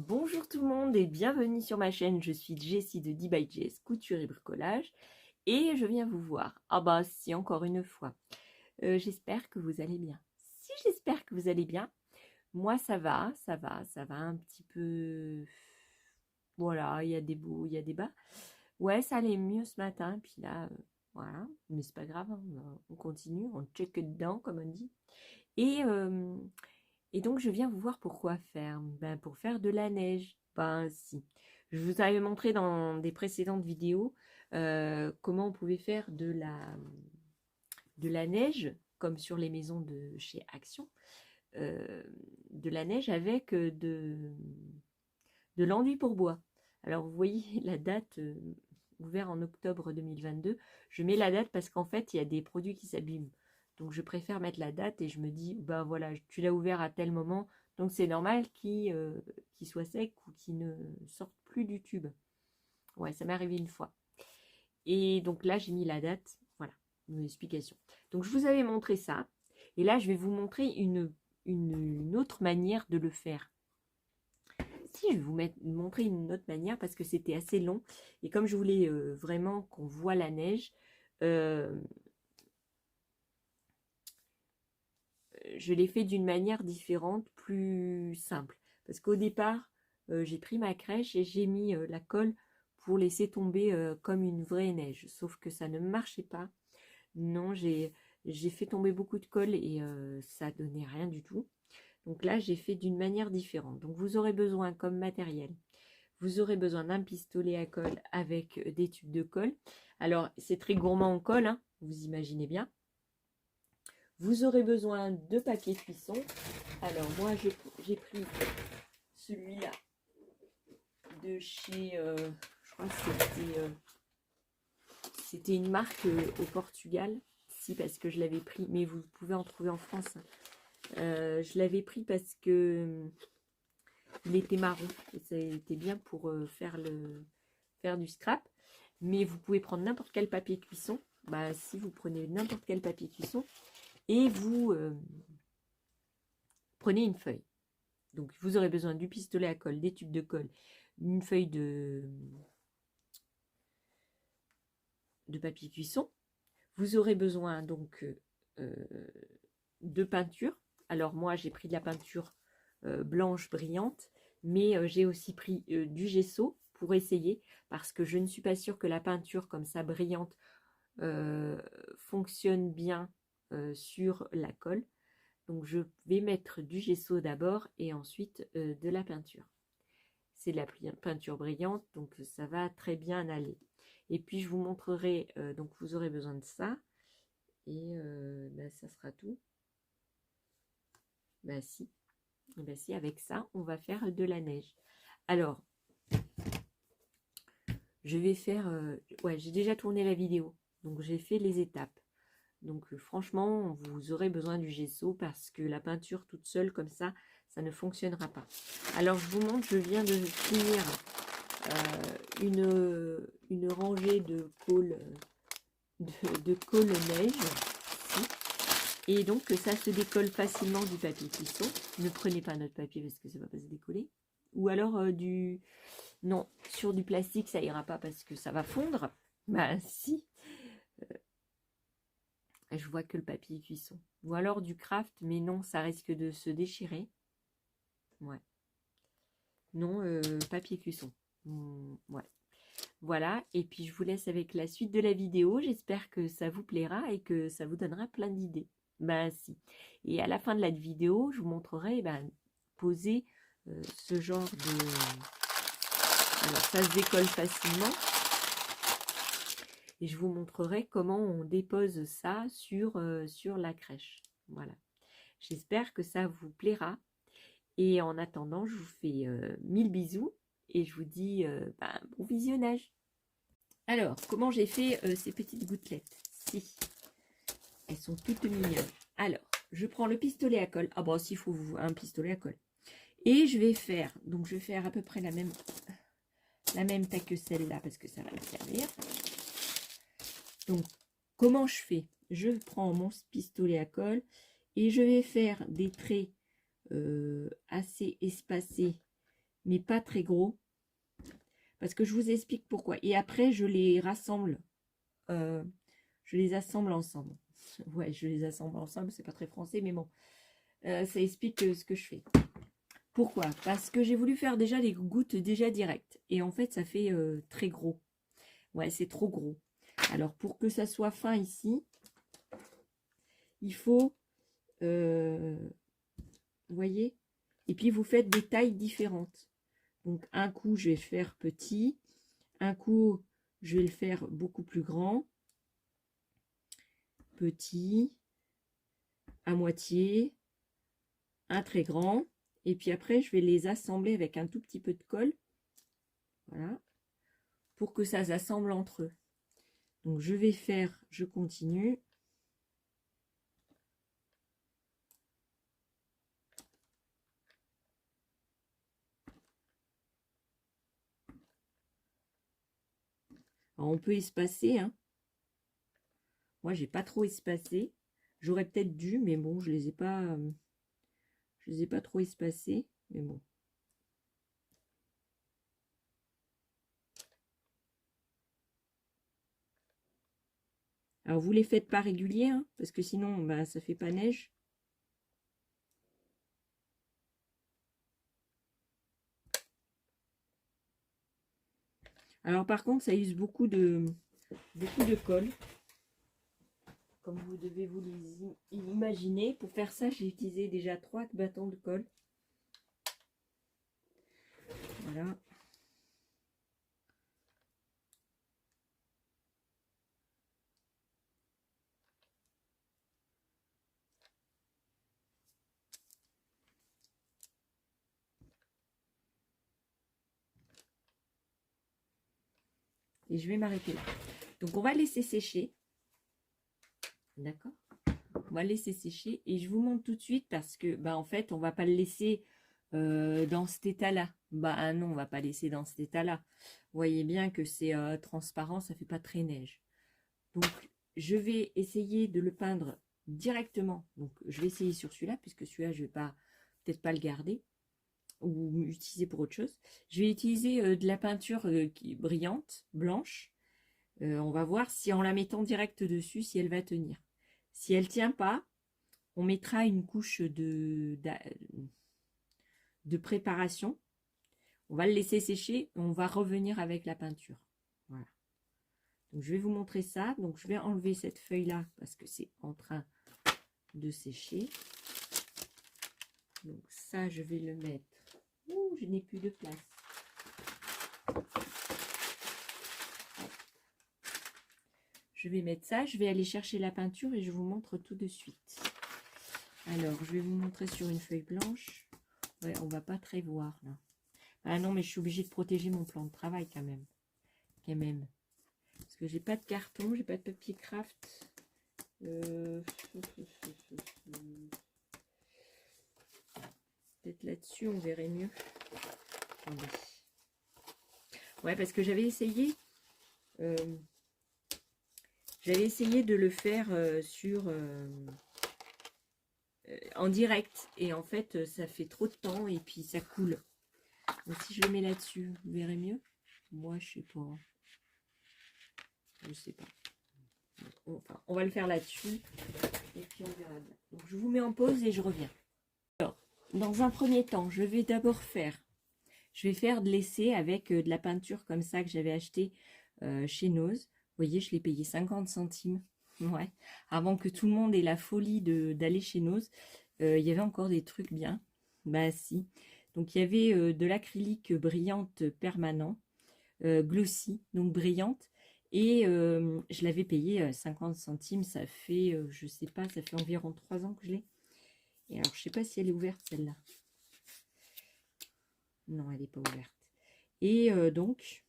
Bonjour tout le monde et bienvenue sur ma chaîne, je suis Jessie de D by Jess, couture et bricolage et je viens vous voir. Ah bah si, encore une fois. J'espère que vous allez bien. Si j'espère que vous allez bien, moi ça va un petit peu... Voilà, il y a des beaux, il y a des bas. Ouais, ça allait mieux ce matin, puis là, voilà, mais c'est pas grave, hein, on continue, on check dedans comme on dit. Et... euh, et donc, je viens vous voir pourquoi faire. Ben, pour faire de la neige. Ben, si. Je vous avais montré dans des précédentes vidéos comment on pouvait faire de la neige, comme sur les maisons de chez Action, euh, de la neige avec de l'enduit pour bois. Alors, vous voyez la date ouverte en octobre 2022. Je mets la date parce qu'en fait, il y a des produits qui s'abîment. Donc, je préfère mettre la date et je me dis, ben voilà, tu l'as ouvert à tel moment. Donc, c'est normal qu'il soit sec ou qu'il ne sorte plus du tube. Ouais, ça m'est arrivé une fois. Et donc là, j'ai mis la date. Voilà, une explication. Donc, je vous avais montré ça. Et là, je vais vous montrer une autre manière de le faire. Si, je vais vous montrer une autre manière parce que c'était assez long. Et comme je voulais vraiment qu'on voit la neige, euh, je l'ai fait d'une manière différente, plus simple. Parce qu'au départ, j'ai pris ma crèche et j'ai mis la colle pour laisser tomber comme une vraie neige. Sauf que ça ne marchait pas. Non, j'ai fait tomber beaucoup de colle et ça donnait rien du tout. Donc là, j'ai fait d'une manière différente. Donc vous aurez besoin comme matériel. Vous aurez besoin d'un pistolet à colle avec des tubes de colle. Alors, c'est très gourmand en colle, hein, vous imaginez bien. Vous aurez besoin de papier cuisson. Alors, moi, j'ai pris celui-là de chez... je crois que c'était une marque au Portugal. Si, parce que je l'avais pris, mais vous pouvez en trouver en France. Je l'avais pris parce que il était marron. C'était bien pour faire du scrap. Mais vous pouvez prendre n'importe quel papier cuisson. Bah, si vous prenez n'importe quel papier cuisson et vous prenez une feuille. Donc, vous aurez besoin du pistolet à colle, des tubes de colle, une feuille de papier cuisson. Vous aurez besoin donc de peinture. Alors, moi, j'ai pris de la peinture blanche brillante, mais j'ai aussi pris du gesso pour essayer parce que je ne suis pas sûre que la peinture comme ça brillante fonctionne bien sur la colle. Donc je vais mettre du gesso d'abord et ensuite de la peinture. C'est de la peinture brillante, donc ça va très bien aller. Et puis je vous montrerai, donc vous aurez besoin de ça. Et ben, ça sera tout. Ben si. Ben si, avec ça, on va faire de la neige. Alors, je vais faire... ouais, j'ai déjà tourné la vidéo. Donc j'ai fait les étapes. Donc franchement, vous aurez besoin du gesso parce que la peinture toute seule comme ça ne fonctionnera pas. Alors je vous montre, je viens de finir une rangée de colle, de colle neige. Ici. Et donc ça se décolle facilement du papier cuisson. Ne prenez pas notre papier parce que ça ne va pas se décoller. Ou alors du... Non, sur du plastique ça ira pas parce que ça va fondre. Bah si. Je vois que le papier cuisson. Ou alors du craft, mais non, ça risque de se déchirer. Ouais. Non, papier cuisson. Ouais. Voilà, et puis je vous laisse avec la suite de la vidéo. J'espère que ça vous plaira et que ça vous donnera plein d'idées. Ben si. Et à la fin de la vidéo, je vous montrerai poser ce genre de... Alors ça se décolle facilement. Et je vous montrerai comment on dépose ça sur la crèche. Voilà. J'espère que ça vous plaira. Et en attendant, je vous fais 1000 bisous et je vous dis bon visionnage. Alors, comment j'ai fait ces petites gouttelettes? Si, elles sont toutes mignonnes. Alors, je prends le pistolet à colle. Ah bon, s'il faut un pistolet à colle. Et je vais faire, donc je vais faire à peu près la même taille que celle-là parce que ça va me servir. Donc, comment je fais? Je prends mon pistolet à colle et je vais faire des traits assez espacés mais pas très gros. Parce que je vous explique pourquoi. Et après, je les rassemble. Je les assemble ensemble. Ouais, je les assemble ensemble, c'est pas très français, mais bon. Ça explique ce que je fais. Pourquoi? Parce que j'ai voulu faire déjà les gouttes déjà directes. Et en fait, ça fait très gros. Ouais, c'est trop gros. Alors, pour que ça soit fin ici, il faut... vous voyez? Et puis, vous faites des tailles différentes. Donc, un coup, je vais faire petit. Un coup, je vais le faire beaucoup plus grand. Petit. À moitié. Un très grand. Et puis après, je vais les assembler avec un tout petit peu de colle. Voilà. Pour que ça s'assemble entre eux. Donc, je vais faire, je continue. Alors, on peut espacer, hein. Moi, j'ai pas trop espacé. J'aurais peut-être dû, mais bon, je les ai pas trop espacés. Mais bon. Alors, vous les faites pas réguliers, hein, parce que sinon, bah, ça fait pas neige. Alors, par contre, ça use beaucoup de colle. Comme vous devez vous imaginer. Pour faire ça, j'ai utilisé déjà 3 bâtons de colle. Voilà. Et je vais m'arrêter là. Donc, on va laisser sécher. D'accord? On va laisser sécher. Et je vous montre tout de suite parce que, bah, en fait, on va pas le laisser dans cet état-là. Bah non, on va pas laisser dans cet état-là. Vous voyez bien que c'est transparent, ça fait pas très neige. Donc, je vais essayer de le peindre directement. Donc, je vais essayer sur celui-là, puisque celui-là, je vais peut-être pas le garder ou l'utiliser pour autre chose. Je vais utiliser de la peinture qui est brillante, blanche. On va voir si en la mettant direct dessus, si elle va tenir. Si elle tient pas, on mettra une couche de préparation. On va le laisser sécher. On va revenir avec la peinture. Voilà. Donc, je vais vous montrer ça. Donc, je vais enlever cette feuille-là parce que c'est en train de sécher. Donc, ça, je vais le mettre. Ouh, je n'ai plus de place. Je vais mettre ça. Je vais aller chercher la peinture et je vous montre tout de suite. Alors, je vais vous montrer sur une feuille blanche. Ouais, on va pas très voir là. Ah non, mais je suis obligée de protéger mon plan de travail quand même. Parce que j'ai pas de carton, j'ai pas de papier craft. Peut-être là-dessus, on verrait mieux. Attendez. Ouais, parce que j'avais essayé de le faire en direct. Et en fait, ça fait trop de temps et puis ça coule. Donc si je le mets là-dessus, vous verrez mieux. Moi, je sais pas. Je sais pas. Enfin, on va le faire là-dessus. Et puis on verra bien. Donc je vous mets en pause et je reviens. Alors, dans un premier temps, je vais d'abord faire de l'essai avec de la peinture comme ça que j'avais acheté chez Nose. Vous voyez, je l'ai payé 50 centimes. Ouais. Avant que tout le monde ait la folie d'aller chez Nose, il y avait encore des trucs bien. Bah si. Donc il y avait de l'acrylique brillante permanent, glossy, donc brillante. Et je l'avais payé 50 centimes. Ça fait, je sais pas, ça fait environ 3 ans que je l'ai. Et alors, je sais pas si elle est ouverte celle-là. Non, elle n'est pas ouverte. Et donc,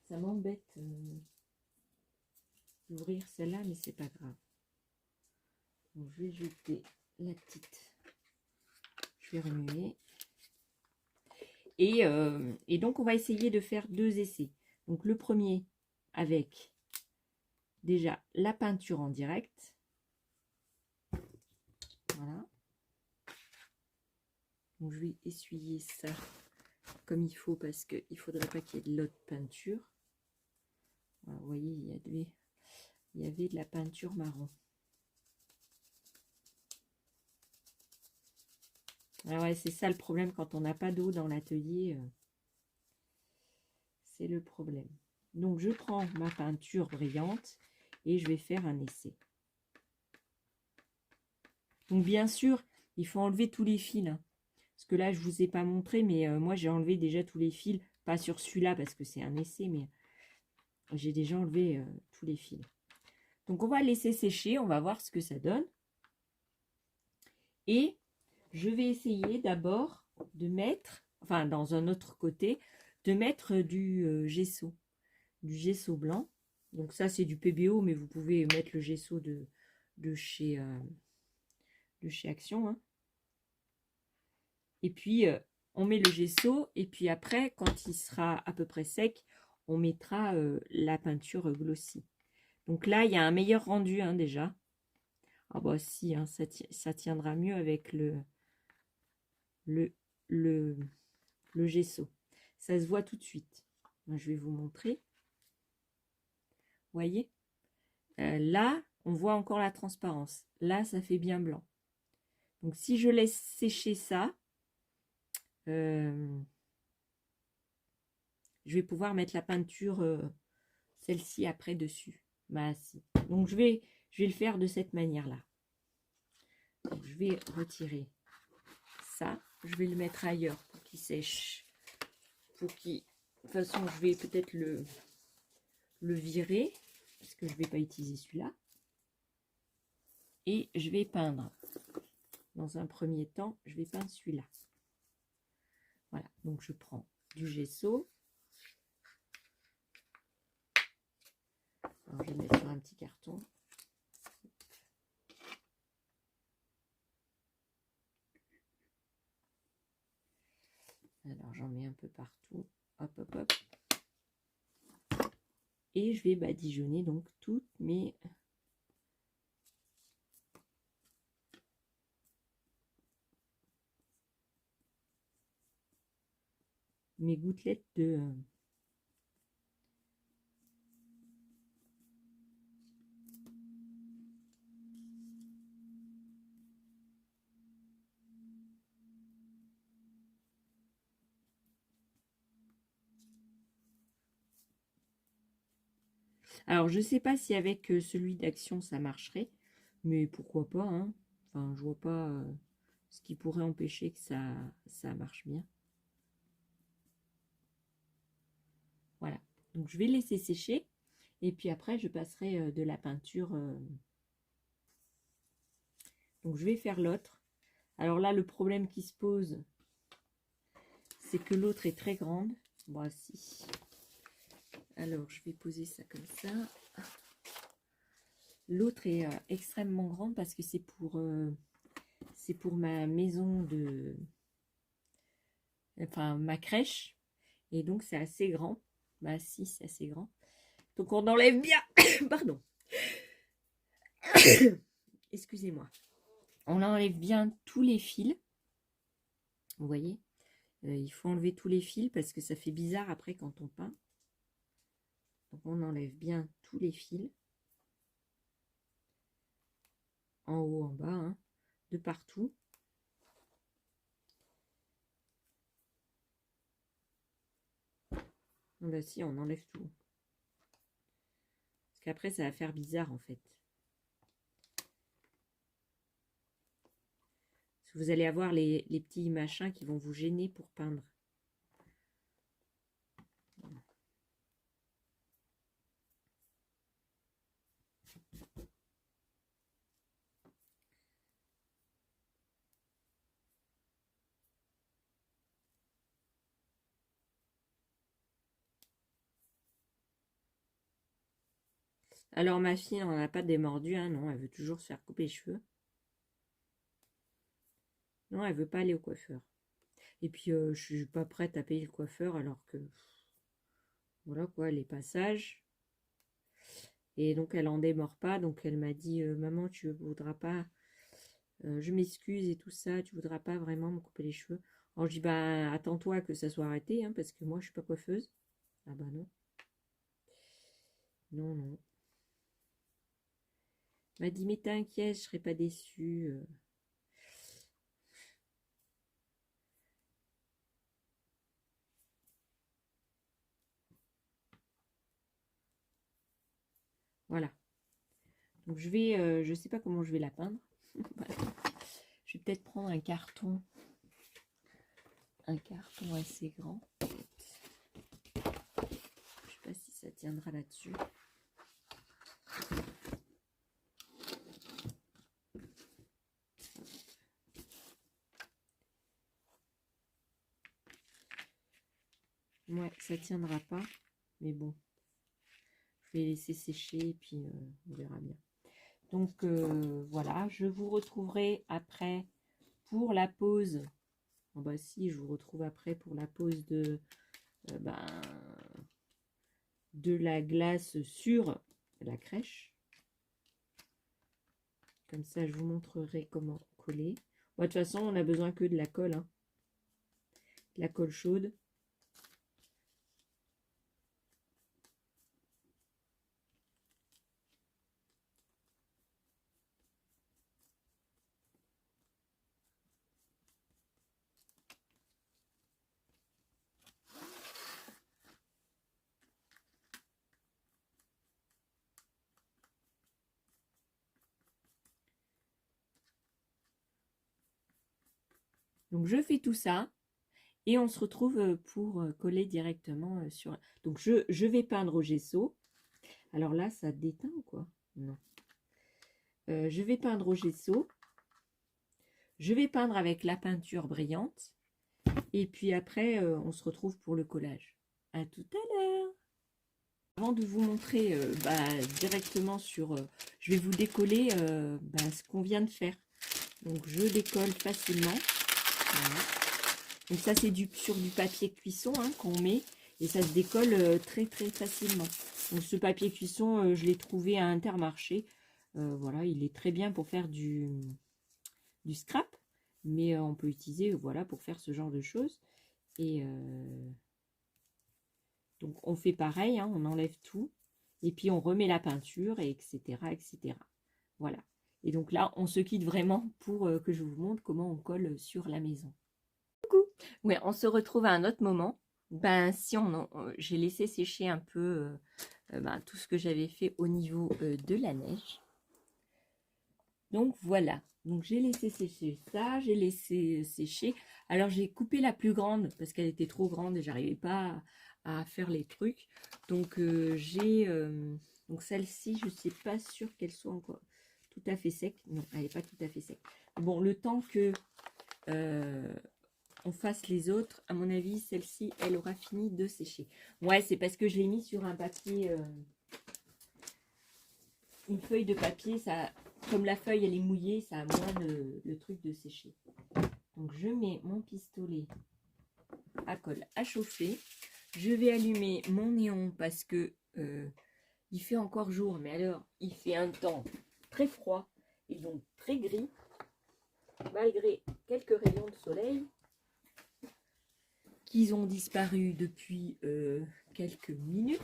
ça m'embête d'ouvrir celle-là, mais c'est pas grave. Donc, je vais jeter la petite. Je vais remuer. Et donc, on va essayer de faire 2 essais. Donc, le premier avec déjà la peinture en direct. Voilà. Donc, je vais essuyer ça comme il faut parce qu'il ne faudrait pas qu'il y ait de l'autre peinture. Voilà, vous voyez, il y avait de la peinture marron. Ah ouais, c'est ça le problème quand on n'a pas d'eau dans l'atelier. C'est le problème. Donc je prends ma peinture brillante et je vais faire un essai. Donc bien sûr, il faut enlever tous les fils. Hein. Parce que là, je ne vous ai pas montré, mais moi j'ai enlevé déjà tous les fils. Pas sur celui-là parce que c'est un essai, mais j'ai déjà enlevé tous les fils. Donc on va laisser sécher, on va voir ce que ça donne. Et je vais essayer d'abord de mettre, enfin dans un autre côté, de mettre du gesso blanc. Donc ça c'est du PBO, mais vous pouvez mettre le gesso de chez Action. Hein. Et puis on met le gesso, et puis après, quand il sera à peu près sec, on mettra la peinture glossy. Donc là, il y a un meilleur rendu hein, déjà. Ah bah si, hein, ça tiendra mieux avec le gesso. Ça se voit tout de suite. Moi, je vais vous montrer. Vous voyez là, on voit encore la transparence. Là, ça fait bien blanc. Donc, si je laisse sécher ça, je vais pouvoir mettre la peinture, celle-ci après dessus. Donc, je vais le faire de cette manière-là. Je vais retirer ça. Je vais le mettre ailleurs pour qu'il sèche. De toute façon, je vais peut-être le virer parce que je ne vais pas utiliser celui-là. Et je vais peindre. Dans un premier temps, je vais peindre celui-là. Voilà, donc je prends du gesso. Alors, je vais le mettre sur un petit carton. Alors, j'en mets un peu partout. Hop, hop, hop. Et je vais badigeonner donc toutes mes gouttelettes de Alors, je sais pas si avec celui d'Action, ça marcherait. Mais pourquoi pas, hein. Enfin, je vois pas ce qui pourrait empêcher que ça marche bien. Voilà. Donc, je vais laisser sécher. Et puis après, je passerai de la peinture. Donc, je vais faire l'autre. Alors là, le problème qui se pose, c'est que l'autre est très grande. Voici. Alors, je vais poser ça comme ça. L'autre est extrêmement grande parce que c'est pour ma maison de... Enfin, ma crèche. Et donc, c'est assez grand. Bah si, c'est assez grand. Donc, on enlève bien... Pardon. Excusez-moi. On enlève bien tous les fils. Vous voyez, il faut enlever tous les fils parce que ça fait bizarre après quand on peint. Donc, on enlève bien tous les fils. En haut, en bas, hein, de partout. Là, si, on enlève tout. Parce qu'après, ça va faire bizarre, en fait. Parce que vous allez avoir les petits machins qui vont vous gêner pour peindre. Alors, ma fille n'en a pas démordu, hein, non, elle veut toujours se faire couper les cheveux. Non, elle veut pas aller au coiffeur. Et puis, je suis pas prête à payer le coiffeur alors que... Voilà quoi, les passages. Et donc, elle en démord pas. Donc, elle m'a dit, maman, tu voudras pas... je m'excuse et tout ça, tu voudras pas vraiment me couper les cheveux. Alors je dis, bah attends-toi que ça soit arrêté, hein, parce que moi je suis pas coiffeuse. Ah bah non. Non, non. Elle m'a dit, mais t'inquiète, je serai pas déçue. Voilà. Donc je sais pas comment je vais la peindre. Voilà. Je vais peut-être prendre un carton assez grand. Je sais pas si ça tiendra là-dessus. Ouais, ça tiendra pas, mais bon, je vais laisser sécher et puis on verra bien. Donc voilà, je vous retrouverai après pour la pause. Oh bah si, je vous retrouve après pour la pause de la glace sur la crèche. Comme ça, je vous montrerai comment coller. Bon, de toute façon, on a besoin que de la colle, hein. De la colle chaude. Donc, je fais tout ça. Et on se retrouve pour coller directement sur... Donc, je vais peindre au gesso. Alors là, ça déteint ou quoi? Non. Je vais peindre au gesso. Je vais peindre avec la peinture brillante. Et puis après, on se retrouve pour le collage. À tout à l'heure. Avant de vous montrer directement sur... je vais vous décoller ce qu'on vient de faire. Donc, je décolle facilement. Voilà. Donc ça, c'est sur du papier cuisson hein, qu'on met. Et ça se décolle très très facilement. Donc ce papier cuisson, je l'ai trouvé à Intermarché. Voilà, il est très bien pour faire du scrap. Mais on peut utiliser voilà, pour faire ce genre de choses. Et donc on fait pareil, hein, on enlève tout. Et puis on remet la peinture, et etc. etc. Voilà. Et donc là, on se quitte vraiment pour que je vous montre comment on colle sur la maison. Coucou. Ouais, on se retrouve à un autre moment. Ben si j'ai laissé sécher un peu tout ce que j'avais fait au niveau de la neige. Donc voilà. Donc j'ai laissé sécher ça, j'ai laissé sécher. Alors j'ai coupé la plus grande parce qu'elle était trop grande et j'arrivais pas à faire les trucs. Donc donc celle-ci, je suis pas sûre qu'elle soit encore tout à fait sec. Non, elle n'est pas tout à fait sec. Bon, le temps que on fasse les autres, à mon avis, celle-ci, elle aura fini de sécher. Ouais, c'est parce que je l'ai mis sur un papier, une feuille de papier, ça, comme la feuille, elle est mouillée, ça a moins le truc de sécher. Donc, je mets mon pistolet à colle à chauffer. Je vais allumer mon néon parce que il fait encore jour, mais alors, il fait un temps très froid et donc très gris, malgré quelques rayons de soleil. Ils ont disparu depuis quelques minutes.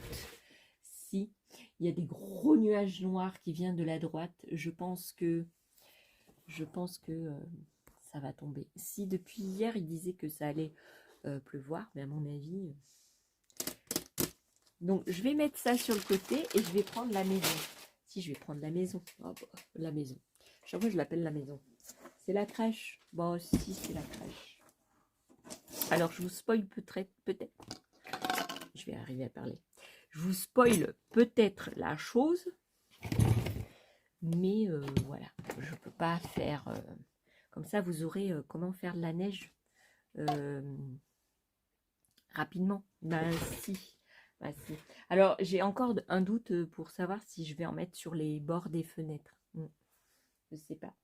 Si, il y a des gros nuages noirs qui viennent de la droite. Je pense que ça va tomber. Si depuis hier, il disait que ça allait pleuvoir, mais à mon avis... Donc, je vais mettre ça sur le côté et je vais prendre la maison. Si, je vais prendre la maison. Oh, bah, la maison. Chaque fois, je l'appelle la maison. C'est la crèche. Bon, si, c'est la crèche. Alors, je vous spoil peut-être. Je vais arriver à parler. Je vous spoil peut-être la chose. Mais voilà, je ne peux pas faire... comme ça, vous aurez comment faire de la neige rapidement. Ben si. Ben, si. Alors, j'ai encore un doute pour savoir si je vais en mettre sur les bords des fenêtres. Je ne sais pas.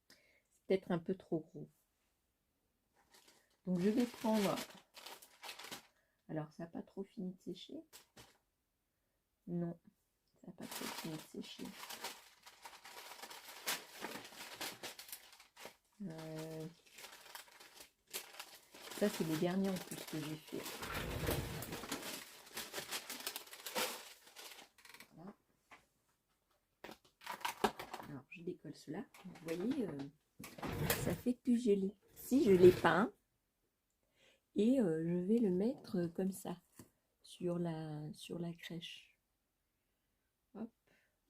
C'est peut-être un peu trop gros. Donc, je vais prendre... Alors, ça n'a pas trop fini de sécher. Non, ça n'a pas trop fini de sécher. Ça, c'est les derniers en plus que j'ai fait. Voilà. Alors, je décolle cela. Vous voyez, ça fait du gelé. Si je l'ai peint, et je vais le mettre comme ça, sur la crèche. Hop,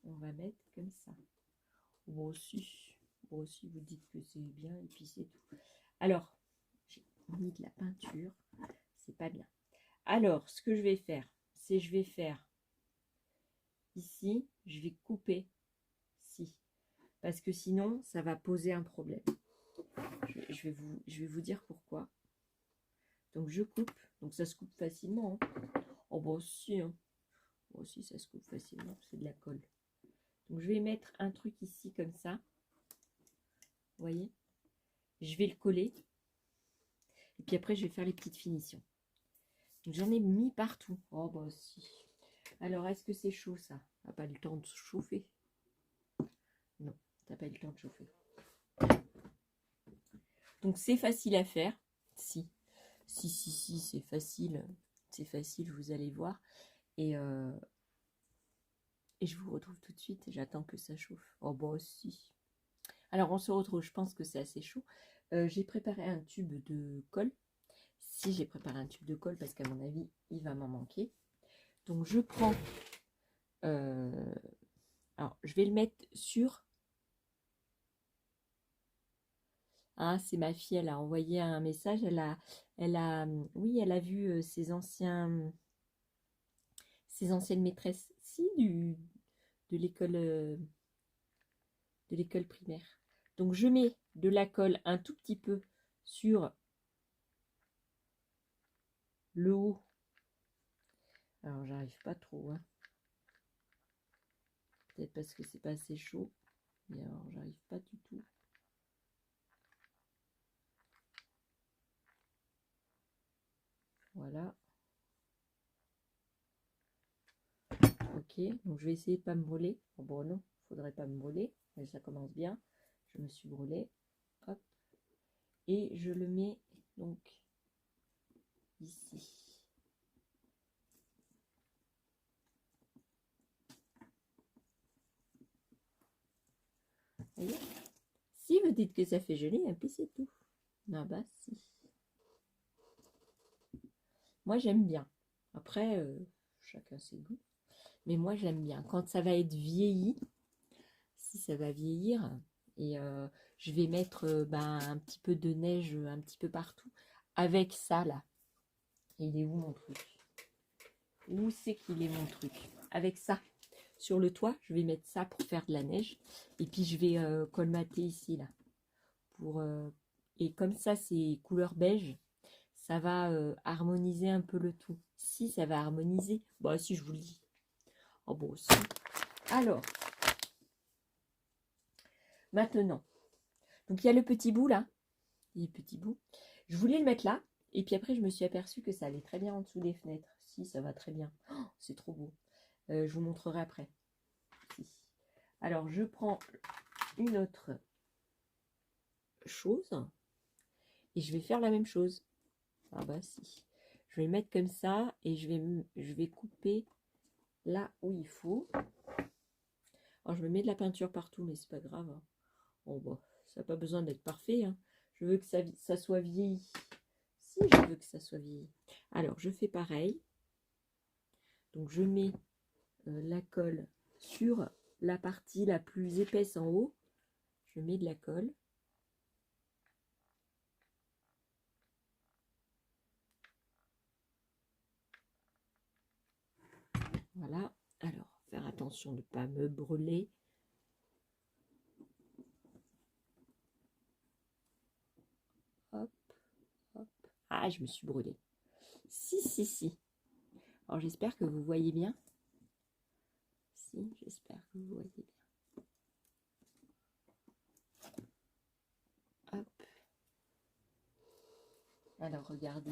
on va mettre comme ça. Bon, si vous dites que c'est bien, et puis c'est tout. Alors, j'ai mis de la peinture, c'est pas bien. Alors, ce que je vais faire, c'est je vais faire ici, je vais couper ici, parce que sinon, ça va poser un problème. Je vais vous dire pourquoi. Donc, je coupe. Donc, ça se coupe facilement. Hein. Oh, bon, si. Hein. Bon, si, ça se coupe facilement. C'est de la colle. Donc, je vais mettre un truc ici, comme ça. Vous voyez? Je vais le coller. Et puis après, je vais faire les petites finitions. J'en ai mis partout. Oh, bah, si. Alors, est-ce que c'est chaud, ça? T'as pas eu le temps de chauffer? Non, t'as pas eu le temps de chauffer. Donc, c'est facile à faire. Si, c'est facile. C'est facile, vous allez voir. Et je vous retrouve tout de suite. J'attends que ça chauffe. Oh, bah, si. Alors, on se retrouve. Je pense que c'est assez chaud. J'ai préparé un tube de colle. Si j'ai préparé un tube de colle, parce qu'à mon avis, il va m'en manquer. Donc, je prends... alors, je vais le mettre sur... Ah, c'est ma fille, elle a envoyé un message. Oui, elle a vu ses anciennes maîtresses, si, de l'école primaire. Donc, je mets de la colle un tout petit peu sur le haut. Alors, j'arrive pas trop, hein. Peut-être parce que c'est pas assez chaud. Mais alors, j'arrive pas du tout. Voilà. Ok, donc je vais essayer de pas me brûler. Oh, bon, non, faudrait pas me brûler. Mais ça commence bien. Je me suis brûlée. Hop. Et je le mets donc ici. Voyez, si vous dites que ça fait joli, et puis c'est tout. Ah bah si. Moi j'aime bien. Après, chacun ses goûts. Mais moi j'aime bien. Quand ça va être vieilli, si ça va vieillir, et je vais mettre un petit peu de neige un petit peu partout. Avec ça là. Il est où mon truc? Où c'est qu'il est mon truc? Avec ça. Sur le toit, je vais mettre ça pour faire de la neige. Et puis je vais colmater ici là. Et comme ça c'est couleur beige, ça va harmoniser un peu le tout. Si ça va harmoniser, bah si je vous le dis. Oh bon aussi. Alors, maintenant, donc il y a le petit bout là, les petits bouts. Je voulais le mettre là, et puis après je me suis aperçue que ça allait très bien en dessous des fenêtres. Si, ça va très bien. Oh, c'est trop beau. Je vous montrerai après. Si. Alors je prends une autre chose et je vais faire la même chose. Ah bah si. Je vais mettre comme ça et je vais couper là où il faut. Alors je me mets de la peinture partout, mais c'est pas grave. Hein. Bon bah, ça n'a pas besoin d'être parfait. Hein. Je veux que ça soit vieilli. Si je veux que ça soit vieilli. Alors je fais pareil. Donc je mets la colle sur la partie la plus épaisse en haut. Je mets de la colle. Voilà. Alors, faire attention de ne pas me brûler. Hop, hop. Ah, je me suis brûlée. Si. Alors, j'espère que vous voyez bien. Si, j'espère que vous voyez bien. Hop. Alors, regardez.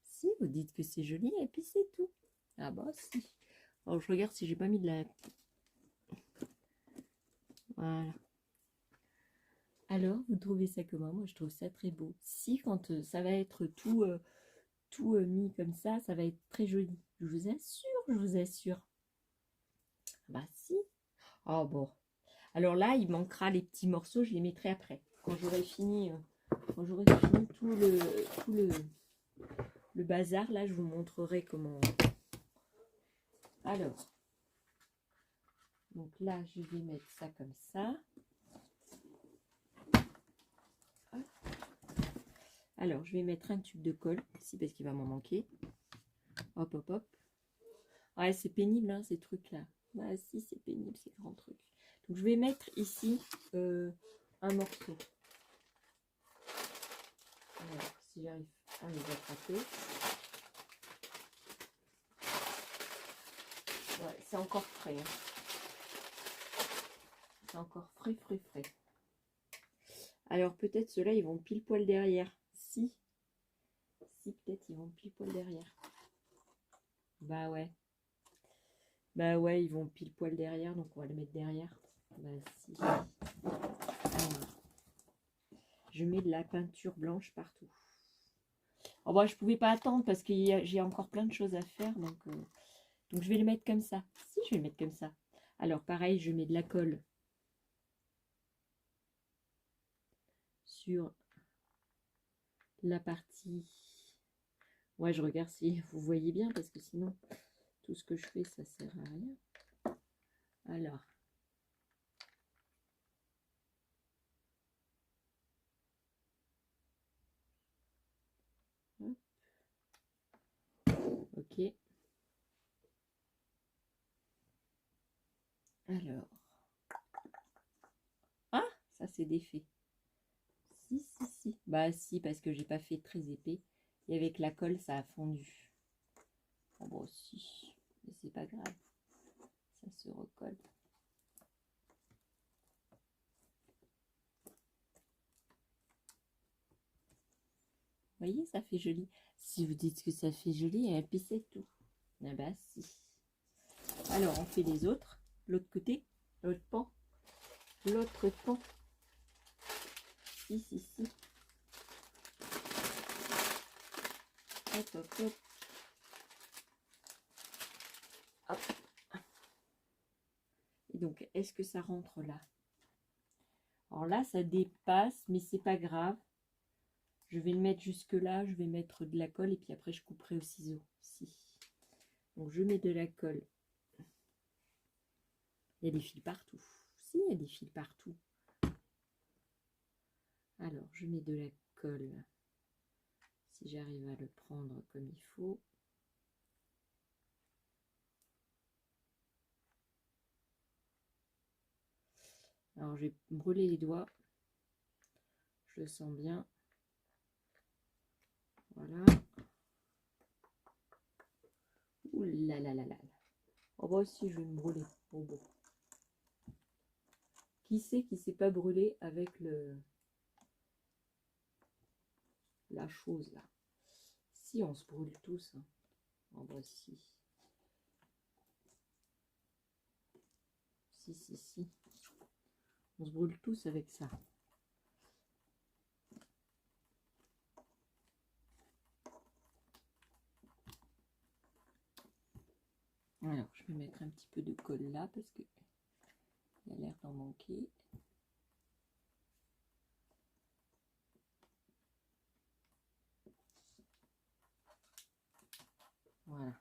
Si, vous dites que c'est joli, et puis c'est tout. Ah bah, si. Alors, je regarde si j'ai pas mis de la... Voilà. Alors, vous trouvez ça comment? Moi, je trouve ça très beau. Si, quand ça va être tout mis comme ça va être très joli. Je vous assure, je vous assure. Bah si. Oh bon. Alors là, il manquera les petits morceaux, je les mettrai après. Quand j'aurai fini, tout le bazar, là, je vous montrerai comment. Alors, donc là, je vais mettre ça comme ça. Hop. Alors, je vais mettre un tube de colle ici parce qu'il va m'en manquer. Hop, hop, hop. Ouais, c'est pénible, hein, ces trucs-là. Ah si, c'est pénible, ces grands trucs. Donc, je vais mettre ici un morceau. Alors, si j'arrive à les attraper. Ouais, c'est encore frais. Hein. C'est encore frais, frais, frais. Alors, peut-être ceux-là, ils vont pile poil derrière. Si, peut-être, ils vont pile poil derrière. Bah ouais. Bah ouais, ils vont pile poil derrière, donc on va le mettre derrière. Bah si. Alors, je mets de la peinture blanche partout. Oh bah je pouvais pas attendre parce que j'ai encore plein de choses à faire, donc je vais le mettre comme ça. Si, je vais le mettre comme ça. Alors pareil, je mets de la colle sur la partie. Ouais, je regarde si vous voyez bien parce que sinon tout ce que je fais ça sert à rien. Alors. Ok. Alors. Ah, ça c'est défait. Si. Bah si, parce que j'ai pas fait très épais. Et avec la colle, ça a fondu. Oh, bon, si. Mais c'est pas grave. Ça se recolle. Vous voyez, ça fait joli. Si vous dites que ça fait joli, et puis c'est tout. Ah bah si. Alors, on fait les autres. L'autre côté. L'autre pan. L'autre pan. Si. Hop, hop, hop. Hop. Et donc, est-ce que ça rentre là? Alors là, ça dépasse, mais c'est pas grave. Je vais le mettre jusque là, je vais mettre de la colle et puis après je couperai au ciseau. Si. Donc je mets de la colle. Il y a des fils partout. Si, il y a des fils partout. Alors je mets de la colle. Si j'arrive à le prendre comme il faut. Alors je vais brûler les doigts. Je le sens bien. Voilà. Ouh là là là là. Oh bah aussi je vais me brûler. Oh bon. Qui c'est qui s'est pas brûlé avec la chose là? Si, on se brûle tous. Hein. Oh bah si. Si. On se brûle tous avec ça. Alors, je vais mettre un petit peu de colle là parce que il a l'air d'en manquer. Voilà.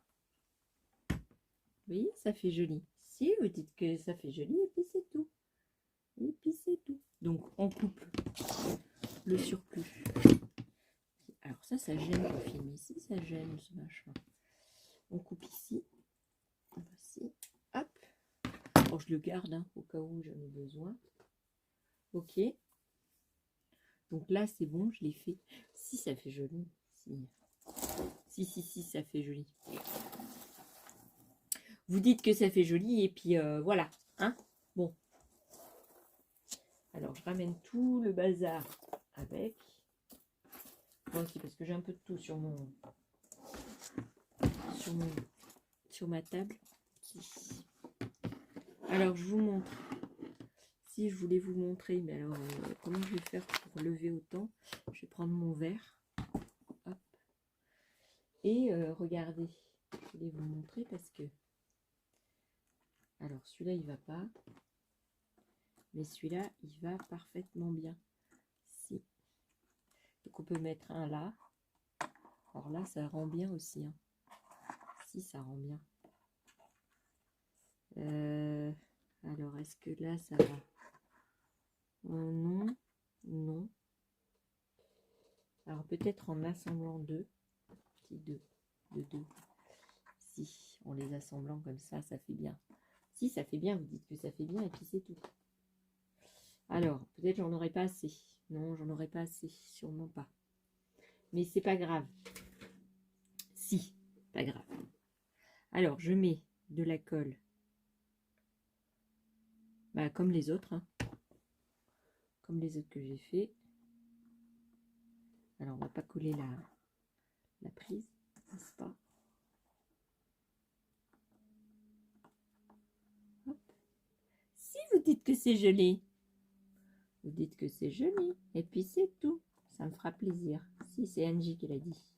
Vous voyez, ça fait joli. Si vous dites que ça fait joli, et puis c'est tout. Et puis c'est tout. Donc, on coupe le surplus. Alors ça gêne pour filmer ici, ça gêne ce machin. On coupe ici. Voici. Hop. Bon, je le garde hein, au cas où j'en ai besoin. Ok. Donc là, c'est bon, je l'ai fait. Si, ça fait joli. Si, ça fait joli. Vous dites que ça fait joli et puis voilà. Hein, bon. Alors, je ramène tout le bazar avec. Moi aussi, parce que j'ai un peu de tout sur ma table. Alors, je vous montre. aussi, je voulais vous montrer, mais alors, comment je vais faire pour lever autant? Je vais prendre mon verre. Hop. Et regardez, je voulais vous montrer parce que... Alors, celui-là, il va pas. Mais celui-là, il va parfaitement bien. Si. Donc, on peut mettre un là. Alors là, ça rend bien aussi. Hein. Si, ça rend bien. Alors, est-ce que là, ça va? Non. Non. Alors, peut-être en assemblant deux. Petit deux. De deux. Si, en les assemblant comme ça fait bien. Si, ça fait bien, vous dites que ça fait bien, et puis c'est tout. Alors, peut-être j'en aurais pas assez. Non, j'en aurais pas assez, sûrement pas. Mais c'est pas grave. Si, pas grave. Alors, je mets de la colle. Bah, comme les autres. Hein. Comme les autres que j'ai fait. Alors, on va pas coller la prise, n'est-ce pas? Hop. Si vous dites que c'est joli, vous dites que c'est joli. Et puis c'est tout. Ça me fera plaisir. Si, c'est Angie qui l'a dit.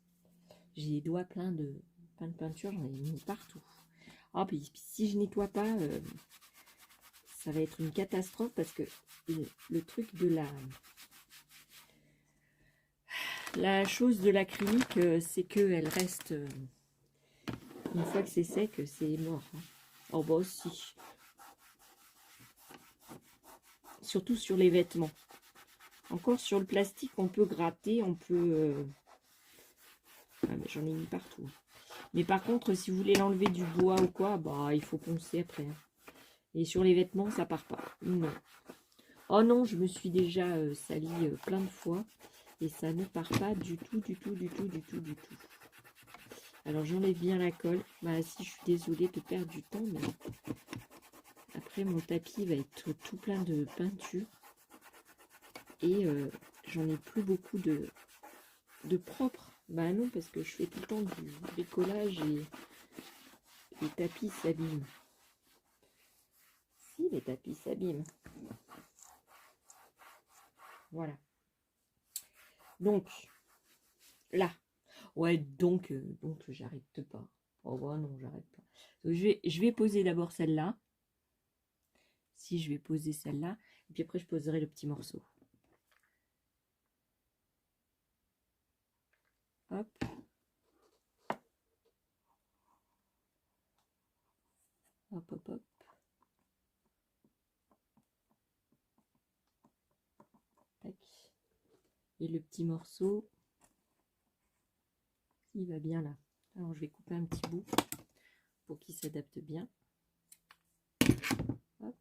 J'ai les doigts pleins de peinture, j'en ai mis partout. Oh, puis si je nettoie pas, ça va être une catastrophe parce que le truc de la chose de l'acrylique, c'est qu'elle reste, une fois que c'est sec, c'est mort. Hein. Oh bah aussi. Surtout sur les vêtements. Encore sur le plastique, on peut gratter, on peut... Ah, mais j'en ai mis partout. Mais par contre, si vous voulez l'enlever du bois ou quoi, bah il faut poncer après. Hein. Et sur les vêtements, ça part pas. Non. Oh non, je me suis déjà sali plein de fois. Et ça ne part pas du tout, du tout, du tout, du tout, du tout. Alors j'enlève bien la colle. Bah si, je suis désolée de perdre du temps, mais après mon tapis va être tout plein de peinture. Et j'en ai plus beaucoup de propre. Bah non, parce que je fais tout le temps du bricolage et les tapis s'abîment. Si, les tapis s'abîment. Voilà. Donc, là. Ouais, donc j'arrête pas. Oh bah non, j'arrête pas. Donc, je vais poser d'abord celle-là. Si, je vais poser celle-là. Et puis après, je poserai le petit morceau. Hop. Hop, hop, hop. Tac. Et le petit morceau, il va bien là. Alors, je vais couper un petit bout pour qu'il s'adapte bien. Hop.